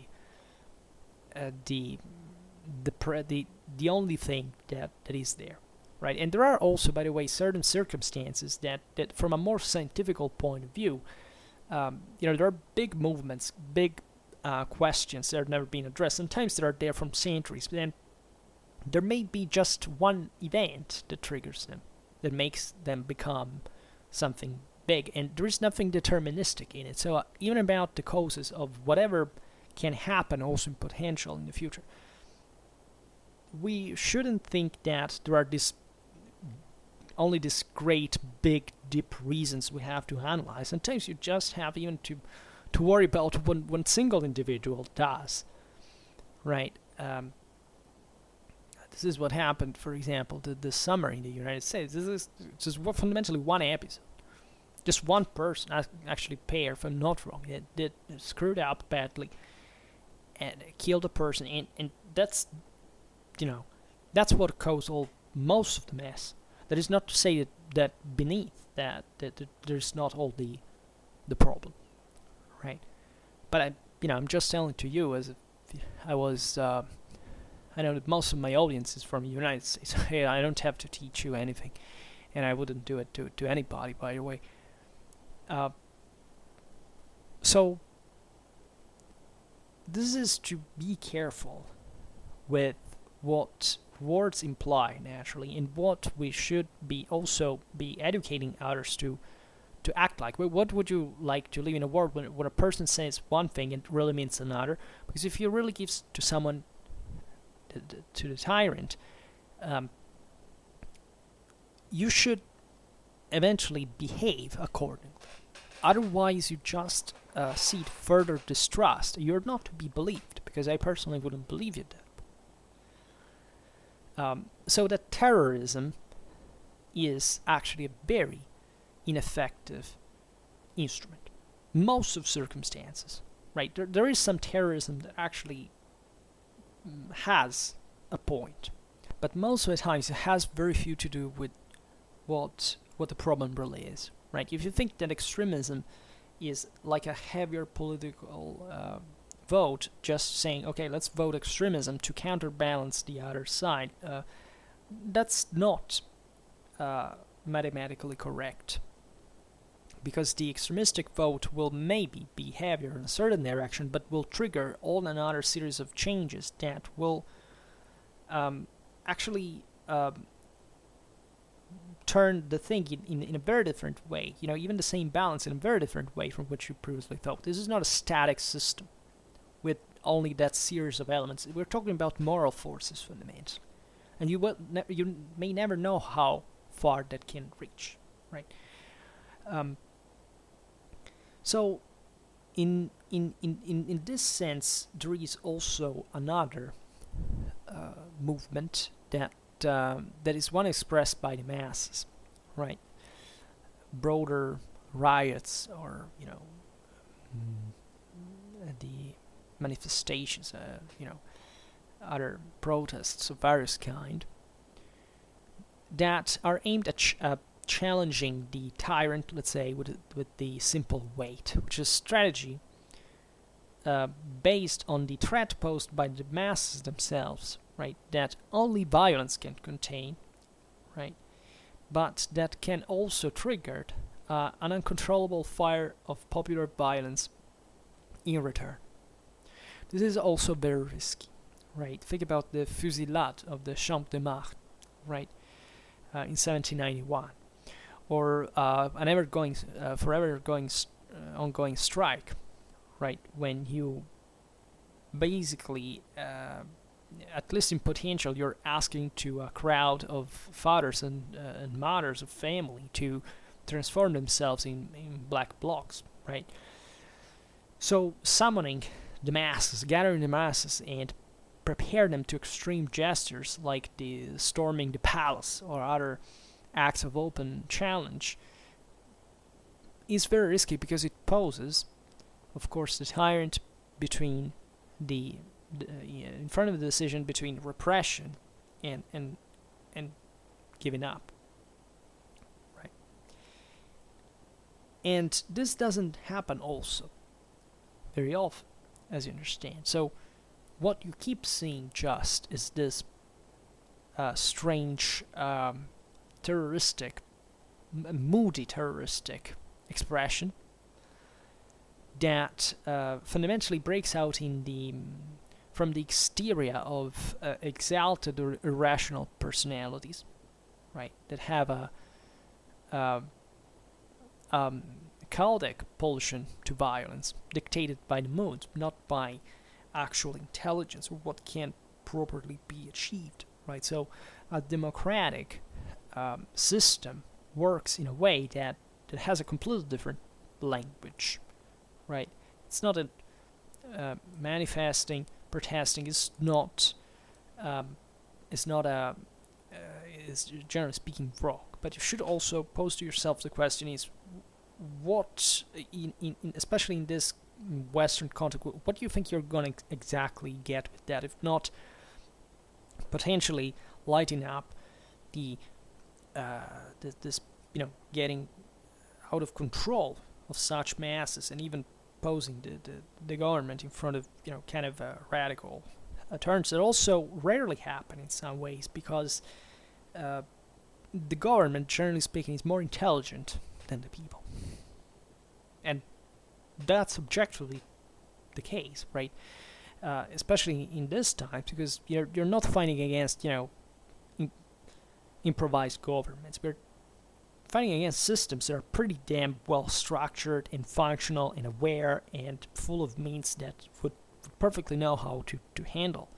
only thing that is there, right? And there are also, by the way, certain circumstances that from a more scientific point of view, there are big movements, big questions that have never been addressed. Sometimes they are there from centuries, but then there may be just one event that triggers them, that makes them become something big, and there is nothing deterministic in it. So even about the causes of whatever can happen also in potential in the future, we shouldn't think that there are only this great, big, deep reasons we have to analyze. Sometimes you just have even to worry about what one single individual does, right? This is what happened, for example, this summer in the United States. This is just fundamentally one episode. Just one person, actually pair, if I'm not wrong, did screwed up badly and killed a person, and that's, that's what caused most of the mess. That is not to say that beneath that there's not all the problem, right? But I'm just telling to you as if I was. I know that most of my audience is from the United States. Hey, I don't have to teach you anything, and I wouldn't do it to anybody, by the way. So this is to be careful with what words imply naturally, and what we should be also be educating others to act like. What would you like to live in a world when a person says one thing and really means another? Because if you really give to someone, to the tyrant, you should eventually behave accordingly. Otherwise, you just seed further distrust. You're not to be believed, because I personally wouldn't believe you that. So that terrorism is actually a very ineffective instrument. Most of circumstances, right? There is some terrorism that actually has a point, but most of the times it has very few to do with what the problem really is, right? If you think that extremism is like a heavier political vote, just saying, okay, let's vote extremism to counterbalance the other side, that's not mathematically correct, because the extremistic vote will maybe be heavier in a certain direction, but will trigger all another series of changes that will actually turn the thing in a very different way. Even the same balance in a very different way from what you previously thought. This is not a static system with only that series of elements. We're talking about moral forces fundamentally, and you may never know how far that can reach, right? So, in this sense, there is also another movement that is one expressed by the masses, right? Broader riots, or the manifestations, other protests of various kind that are aimed at challenging the tyrant, let's say, with the simple weight, which is strategy based on the threat posed by the masses themselves, right? That only violence can contain, right? But that can also trigger an uncontrollable fire of popular violence in return. This is also very risky, right? Think about the fusillade of the Champ de Mars, right, in 1791. Or an forever ongoing strike, right? When you basically, at least in potential, you're asking to a crowd of fathers and mothers of family to transform themselves in black blocks, right? So summoning the masses, gathering the masses, and prepare them to extreme gestures like the storming the palace or other acts of open challenge is very risky, because it poses, of course, the tyrant between in front of the decision between repression and giving up, right? And this doesn't happen also very often, as you understand. So what you keep seeing just is this strange terroristic, moody terroristic expression that fundamentally breaks out from the exterior of exalted or irrational personalities, right? That have a chaotic pulsion to violence, dictated by the moods, not by actual intelligence or what can properly be achieved, right? So a democratic system works in a way that has a completely different language, right? It's not manifesting, protesting is not is generally speaking wrong. But you should also pose to yourself the question: is what, especially in this Western context, what do you think you're going to exactly get with that? If not potentially lighting up the this getting out of control of such masses, and even posing the government in front of kind of radical turns that also rarely happen in some ways, because the government, generally speaking, is more intelligent than the people, and that's objectively the case, right? Especially in this time, because you're not fighting against improvised governments. We're fighting against systems that are pretty damn well structured and functional and aware and full of means that would perfectly know how to handle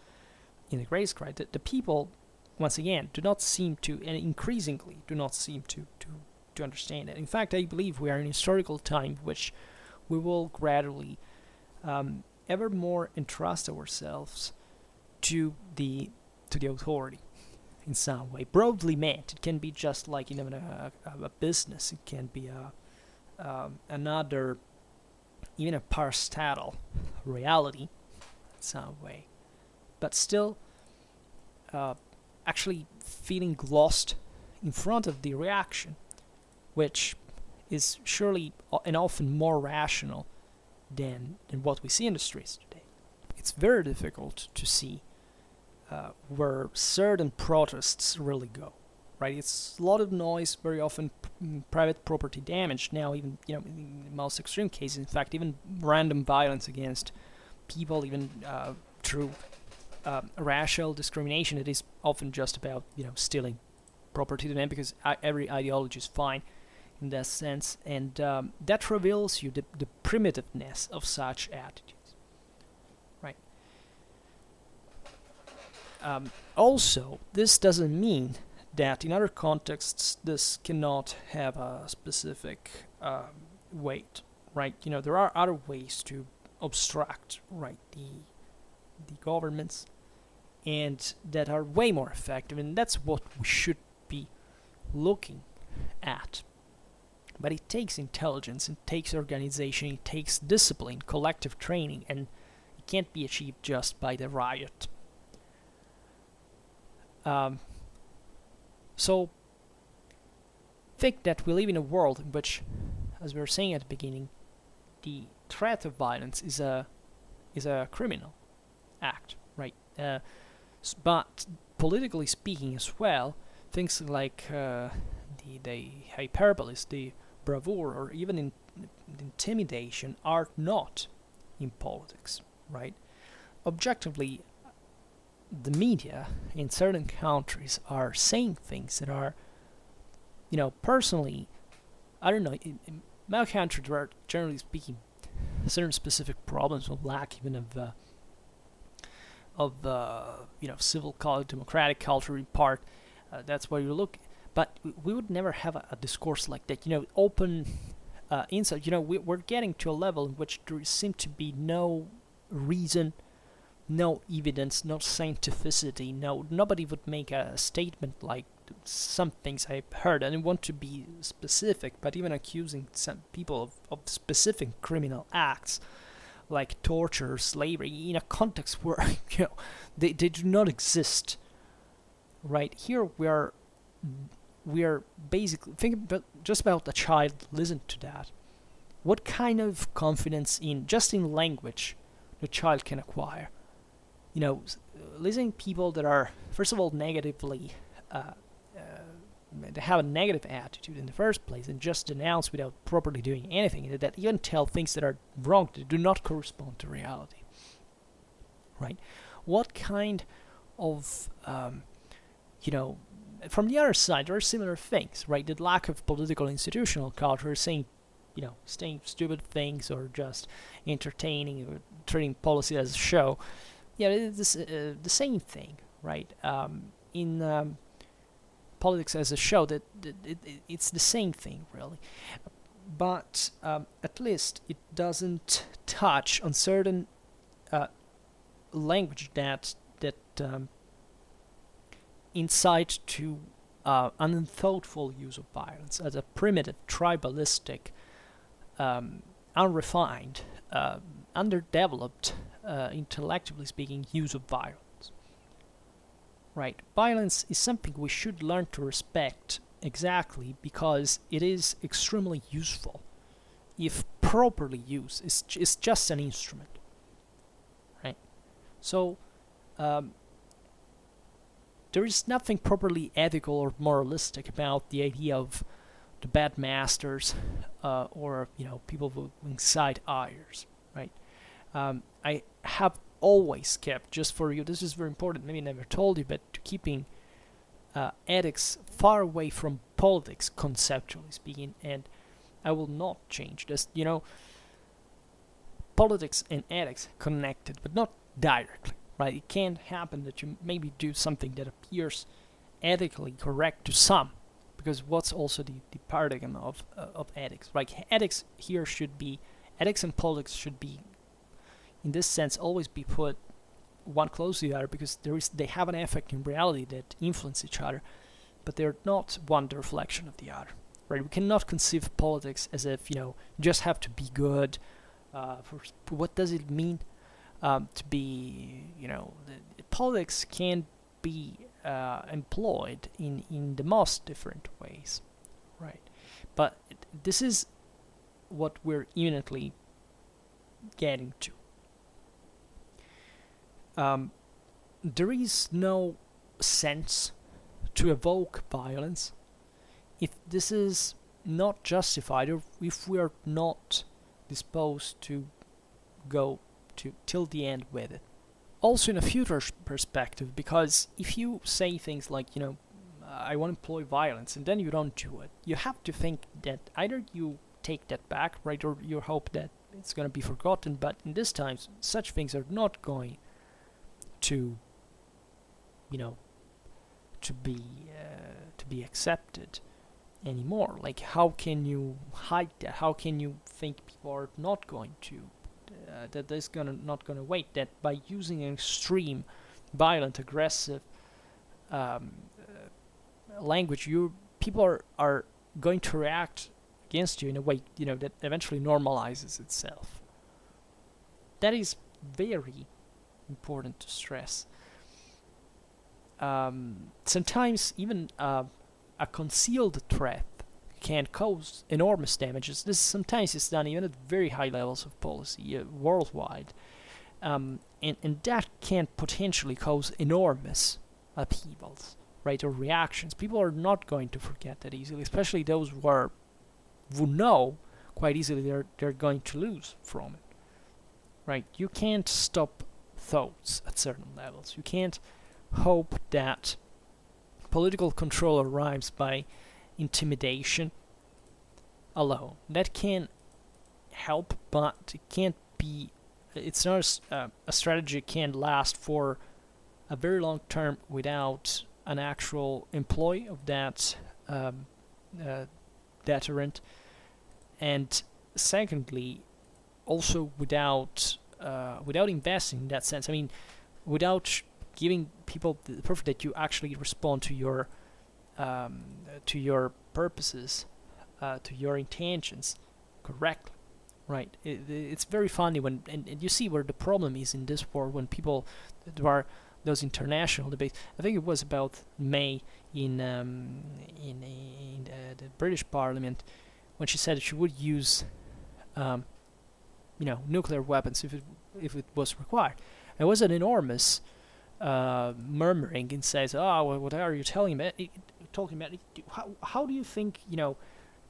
in the greatest right. The people, once again, do not seem to, and increasingly do not seem to understand it. In fact, I believe we are in a historical time which we will gradually ever more entrust ourselves to the authority in some way, broadly meant. It can be just like a business. It can be another, even a parastatal reality in some way, but still actually feeling lost in front of the reaction, which is surely and often more rational than what we see in the streets today. It's very difficult to see where certain protests really go, right? It's a lot of noise, very often private property damage. Now, even in the most extreme cases, in fact, even random violence against people, even through racial discrimination. It is often just about stealing property to them, because every ideology is fine in that sense, and that reveals you the primitiveness of such attitudes, right? Also, this doesn't mean that in other contexts this cannot have a specific weight, right? There are other ways to obstruct, right, the governments, and that are way more effective, and that's what we should be looking at. But it takes intelligence, it takes organization, it takes discipline, collective training, and it can't be achieved just by the riot. So, think that we live in a world in which, as we were saying at the beginning, the threat of violence is a criminal act, right? But politically speaking as well, things like the hyperboles, the bravura, or even intimidation are not in politics, right? Objectively, the media in certain countries are saying things that are, personally, I don't know, in my country there are, generally speaking, certain specific problems of lack even of civil culture, democratic culture in part. That's where you look. But we would never have a discourse like that, open insight. We're getting to a level in which there seems to be no reason, no evidence, no scientificity. Nobody would make a statement like some things I've heard. I don't want to be specific, but even accusing some people of specific criminal acts, like torture, slavery, in a context where they do not exist. Right here, we are basically thinking just about a child. Listen to that. What kind of confidence in language the child can acquire? Listening to people that are, first of all, negatively, they have a negative attitude in the first place, and just denounce without properly doing anything, that even tell things that are wrong, that do not correspond to reality. Right? What kind of from the other side, there are similar things, right? The lack of political institutional culture, saying stupid things, or just entertaining, or treating policy as a show. It's the same thing, right? In politics as a show, it's the same thing, really. But at least it doesn't touch on certain language that insight to an unthoughtful use of violence as a primitive, tribalistic, unrefined, underdeveloped, intellectually speaking, use of violence. Right? Violence is something we should learn to respect exactly because it is extremely useful. If properly used, it's just an instrument. Right? So, there is nothing properly ethical or moralistic about the idea of the bad masters or people who incite ires, right? I have always kept, just for you, this is very important, maybe I never told you, but to keeping ethics far away from politics, conceptually speaking, and I will not change this. Politics and ethics connected, but not directly. Right, it can't happen that you maybe do something that appears ethically correct to some, because what's also the paradigm of ethics? Right, ethics and politics should be, in this sense, always be put one close to the other, because they have an effect in reality that influence each other, but they're not one the reflection of the other. Right, we cannot conceive politics as if you just have to be good. For what does it mean? To be, politics can be employed in the most different ways, right? But this is what we're imminently getting to. There is no sense to evoke violence if this is not justified, or if we are not disposed to go till the end with it. Also in a future perspective, because if you say things like, I want to employ violence, and then you don't do it, you have to think that either you take that back, right, or you hope that it's going to be forgotten, but in this time, such things are not going to, to be accepted anymore. Like, how can you hide that? How can you think people are not going to that is not gonna wait, that by using an extreme, violent, aggressive language, people are going to react against you in a way that eventually normalizes itself. That is very important to stress. Sometimes even a concealed threat can cause enormous damages. This sometimes is done even at very high levels of policy worldwide, and that can potentially cause enormous upheavals, right, or reactions. People are not going to forget that easily, especially those who know quite easily they're going to lose from it, right? You can't stop thoughts at certain levels. You can't hope that political control arrives by intimidation alone. That can help, but it can't be. It's not a strategy that can last for a very long term without an actual employee of that deterrent, and secondly, also without investing in that sense. I mean, without giving people the proof that you actually respond to your purposes, to your intentions correctly, right? It's very funny when and you see where the problem is in this war, when there are those international debates. I think it was about May in the British Parliament, when she said she would use nuclear weapons if it was required. There was an enormous murmuring and says, well, what are you talking about? How do you think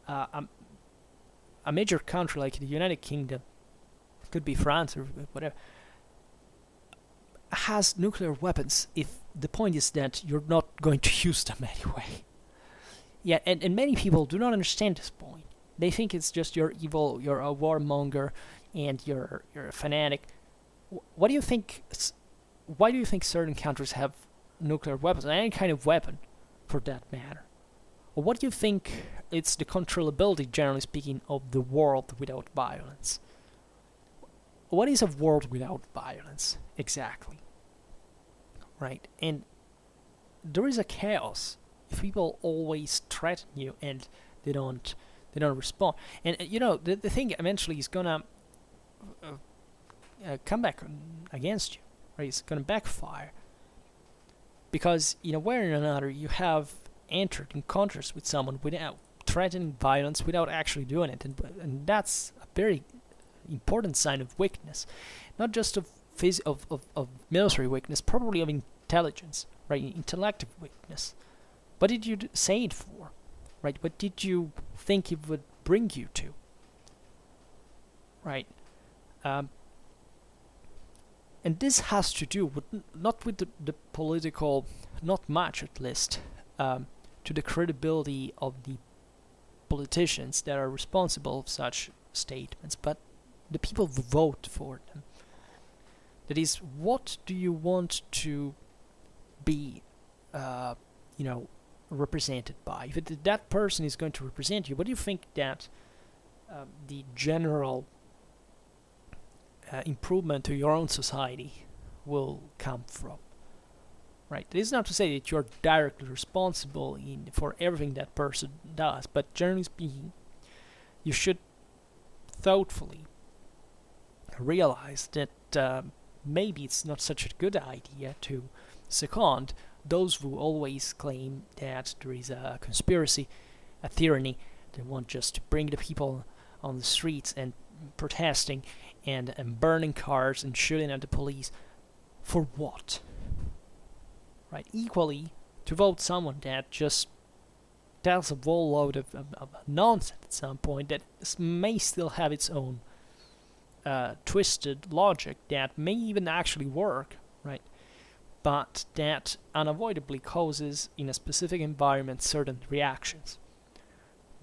a major country like the United Kingdom, could be France or whatever, has nuclear weapons if the point is that you're not going to use them anyway? Yeah, and many people do not understand this point. They think it's just you're evil, you're a warmonger, and you're a fanatic. What do you think? Why do you think certain countries have nuclear weapons, or any kind of weapon, for that matter? Or what do you think it's the controllability, generally speaking, of the world without violence? What is a world without violence, exactly? Right? And there is a chaos if people always threaten you and they don't respond. And the thing eventually is gonna come back against you, right? It's gonna backfire because in a way or another you have entered in contrast with someone without threatening violence, without actually doing it, and that's a very important sign of weakness, not just of military weakness, probably of intelligence, right? Intellectual weakness. What did you say it for, right? What did you think it would bring you to, right? And this has to do with not with the political, not much at least, to the credibility of the politicians that are responsible of such statements, but the people who vote for them. That is, what do you want to be, represented by? If that person is going to represent you, what do you think that the general improvement to your own society will come from? Right. This is not to say that you're directly responsible for everything that person does, but generally speaking, you should thoughtfully realize that maybe it's not such a good idea to second those who always claim that there is a conspiracy, a tyranny. They want just to bring the people on the streets and protesting and burning cars and shooting at the police. For what? Right? Equally, to vote someone that just tells a whole load of nonsense at some point that may still have its own twisted logic that may even actually work, right? But that unavoidably causes, in a specific environment, certain reactions.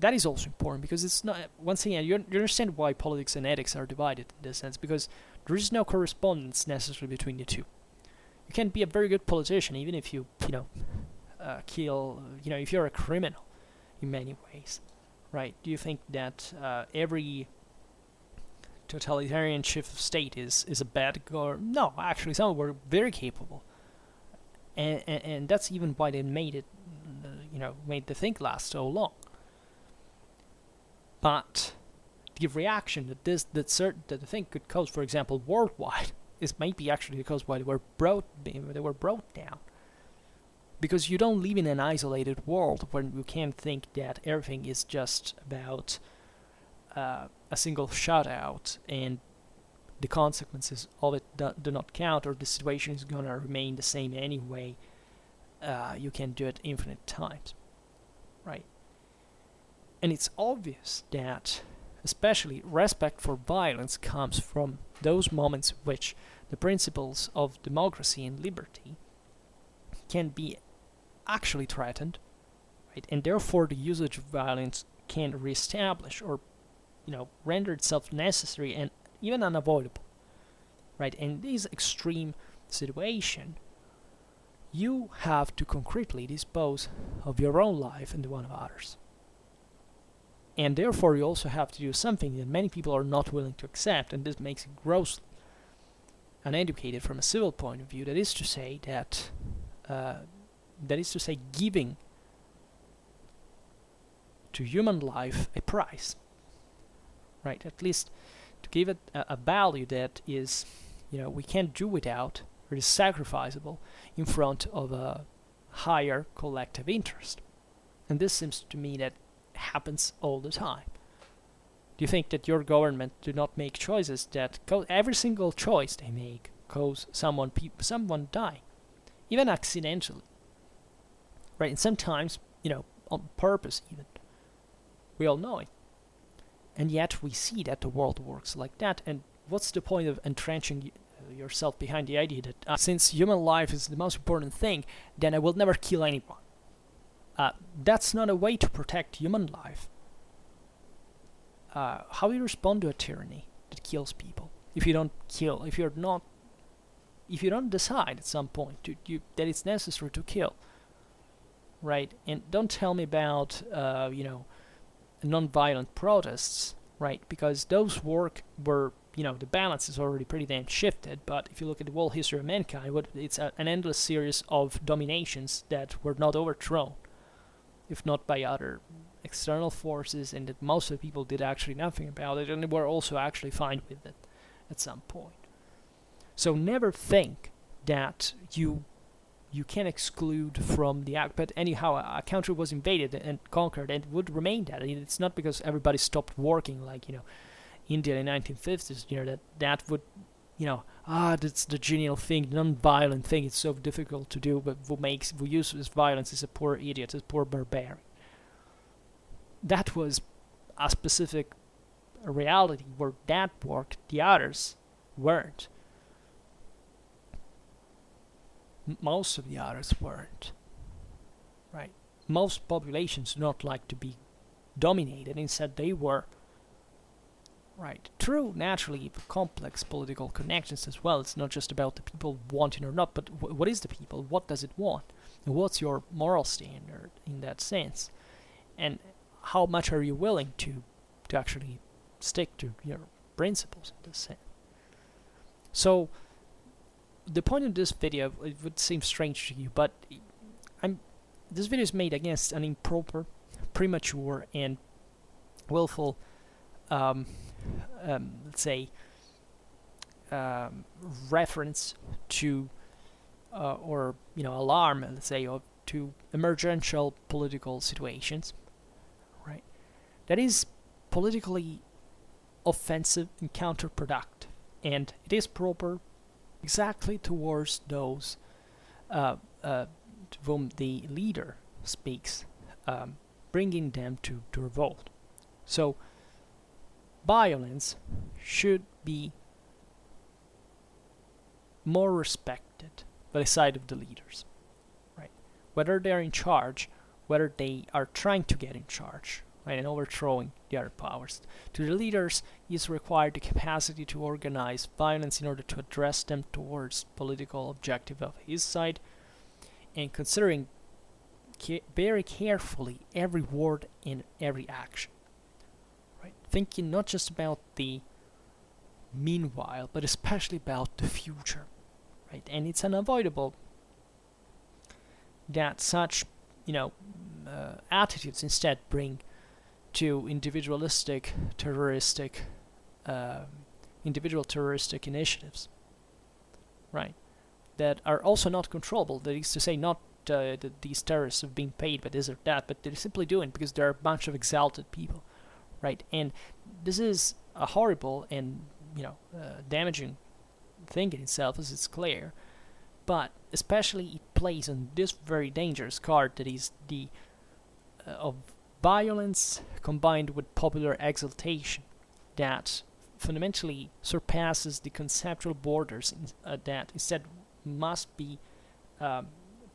That is also important because it's not, once again, you understand why politics and ethics are divided in this sense, because there is no correspondence necessarily between the two. You can be a very good politician even if you, kill, if you're a criminal in many ways, right? Do you think that every totalitarian chief of state is a bad guy? No, actually, some were very capable. And that's even why they made it, made the thing last so long. But the reaction that the thing could cause, for example, worldwide, is maybe actually because why they were brought down. Because you don't live in an isolated world where you can't think that everything is just about a single shutout and the consequences of it do not count, or the situation is going to remain the same anyway. You can do it infinite times, right? And it's obvious that especially respect for violence comes from those moments in which the principles of democracy and liberty can be actually threatened, right? And therefore the usage of violence can reestablish or render itself necessary and even unavoidable, right? In this extreme situation, you have to concretely dispose of your own life and the one of others. And therefore you also have to do something that many people are not willing to accept, and this makes it grossly uneducated from a civil point of view. That is to say giving to human life a price, right? At least to give it a value that is, we can't do without, or is sacrificable in front of a higher collective interest. And this seems to me that happens all the time. Do you think that your government do not make choices that every single choice they make cause someone dying, even accidentally, right? And sometimes, on purpose even. We all know it. And yet we see that the world works like that. And what's the point of entrenching yourself behind the idea that since human life is the most important thing, then I will never kill anyone? That's not a way to protect human life. How do you respond to a tyranny that kills people? If you don't decide at some point that it's necessary to kill, right? And don't tell me about non-violent protests, right? Because those were the balance is already pretty damn shifted. But if you look at the whole history of mankind, it's an endless series of dominations that were not overthrown, if not by other external forces, and that most of the people did actually nothing about it, and they were also actually fine with it at some point. So never think that you can exclude from the act, but anyhow, a country was invaded and conquered, and would remain that. It's not because everybody stopped working, like India in the 1950s. That would, that's the genial thing, the non-violent thing. It's so difficult to do, but who uses violence is a poor idiot, a poor barbarian. That was a specific reality where that worked, the others weren't. Most of the others weren't. Right? Most populations do not like to be dominated. Instead, they were. Right. True, naturally, complex political connections as well. It's not just about the people wanting or not, but what is the people? What does it want? And what's your moral standard in that sense? And how much are you willing to actually stick to your principles in this sense? So, the point of this video, it would seem strange to you, but this video is made against an improper, premature, and willful, let's say, reference to, or alarm, let's say, to emergential political situations, right? That is politically offensive and counterproductive, and it is proper exactly towards those to whom the leader speaks, bringing them to revolt. So, violence should be more respected by the side of the leaders, right? Whether they're in charge, whether they are trying to get in charge, right, and overthrowing the other powers. To the leaders is required the capacity to organize violence in order to address them towards political objective of his side, and considering very carefully every word and every action. Right? Thinking not just about the meanwhile, but especially about the future. Right? And it's unavoidable that such, attitudes instead bring to individual terroristic initiatives, right? That are also not controllable. That is to say, not that these terrorists have been paid by this or that, but they're simply doing it because they're a bunch of exalted people, right? And this is a horrible and damaging thing in itself, as it's clear. But especially it plays on this very dangerous card that is the of violence combined with popular exaltation that fundamentally surpasses the conceptual borders that instead must be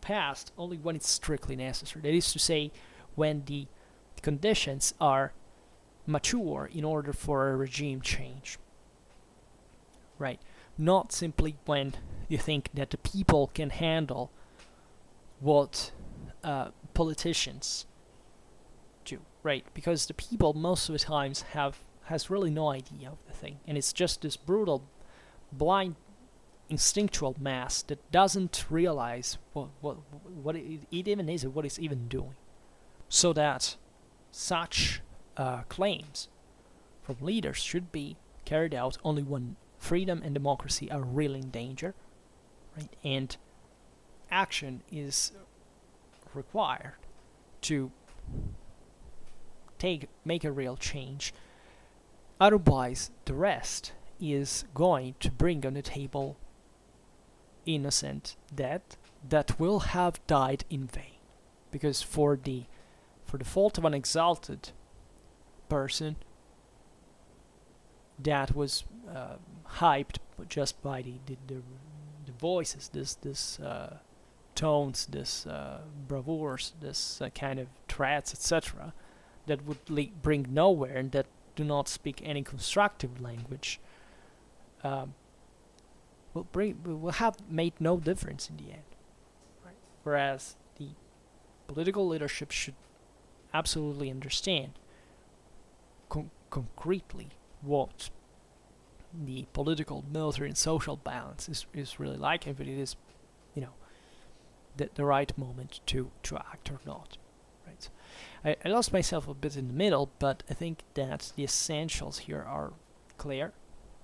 passed only when it's strictly necessary. That is to say, when the conditions are mature in order for a regime change. Right? Not simply when you think that the people can handle what politicians do, right? Because the people most of the times has really no idea of the thing, and it's just this brutal, blind, instinctual mass that doesn't realize what it even is and what it's even doing. So that such claims from leaders should be carried out only when freedom and democracy are really in danger, right? And action is required to make a real change. Otherwise, the rest is going to bring on the table innocent dead that will have died in vain. Because for the fault of an exalted person that was hyped just by the voices, this tones, this bravures, this kind of threats, etc., that would bring nowhere and that do not speak any constructive language, will have made no difference in the end. Right? Whereas the political leadership should absolutely understand concretely what the political, military, and social balance is really like, if it is, you know, the right moment to act or not, right? I lost myself a bit in the middle, but I think that the essentials here are clear,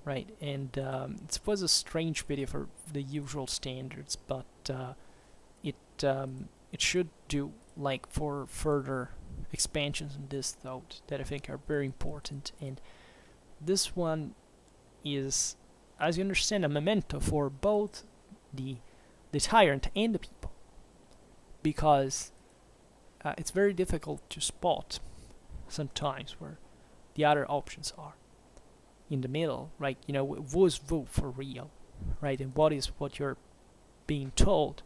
right? And it was a strange video for the usual standards, but it should do like for further expansions in this thought that I think are very important. And this one is, as you understand, a memento for both the tyrant and the people, because it's very difficult to spot sometimes where the other options are in the middle, right? You know, was vote for real, right? And what is what you're being told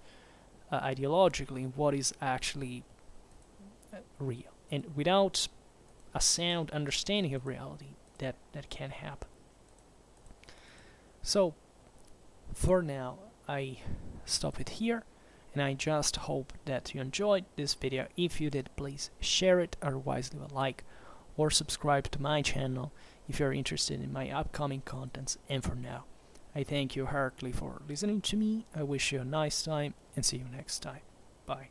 ideologically, and what is actually real. And without a sound understanding of reality, that can't happen. So for now, I stop it here, and I just hope that you enjoyed this video. If you did, please share it, otherwise leave a like or subscribe to my channel if you're interested in my upcoming contents. And for now, I thank you heartily for listening to me. I wish you a nice time, and see you next time. Bye.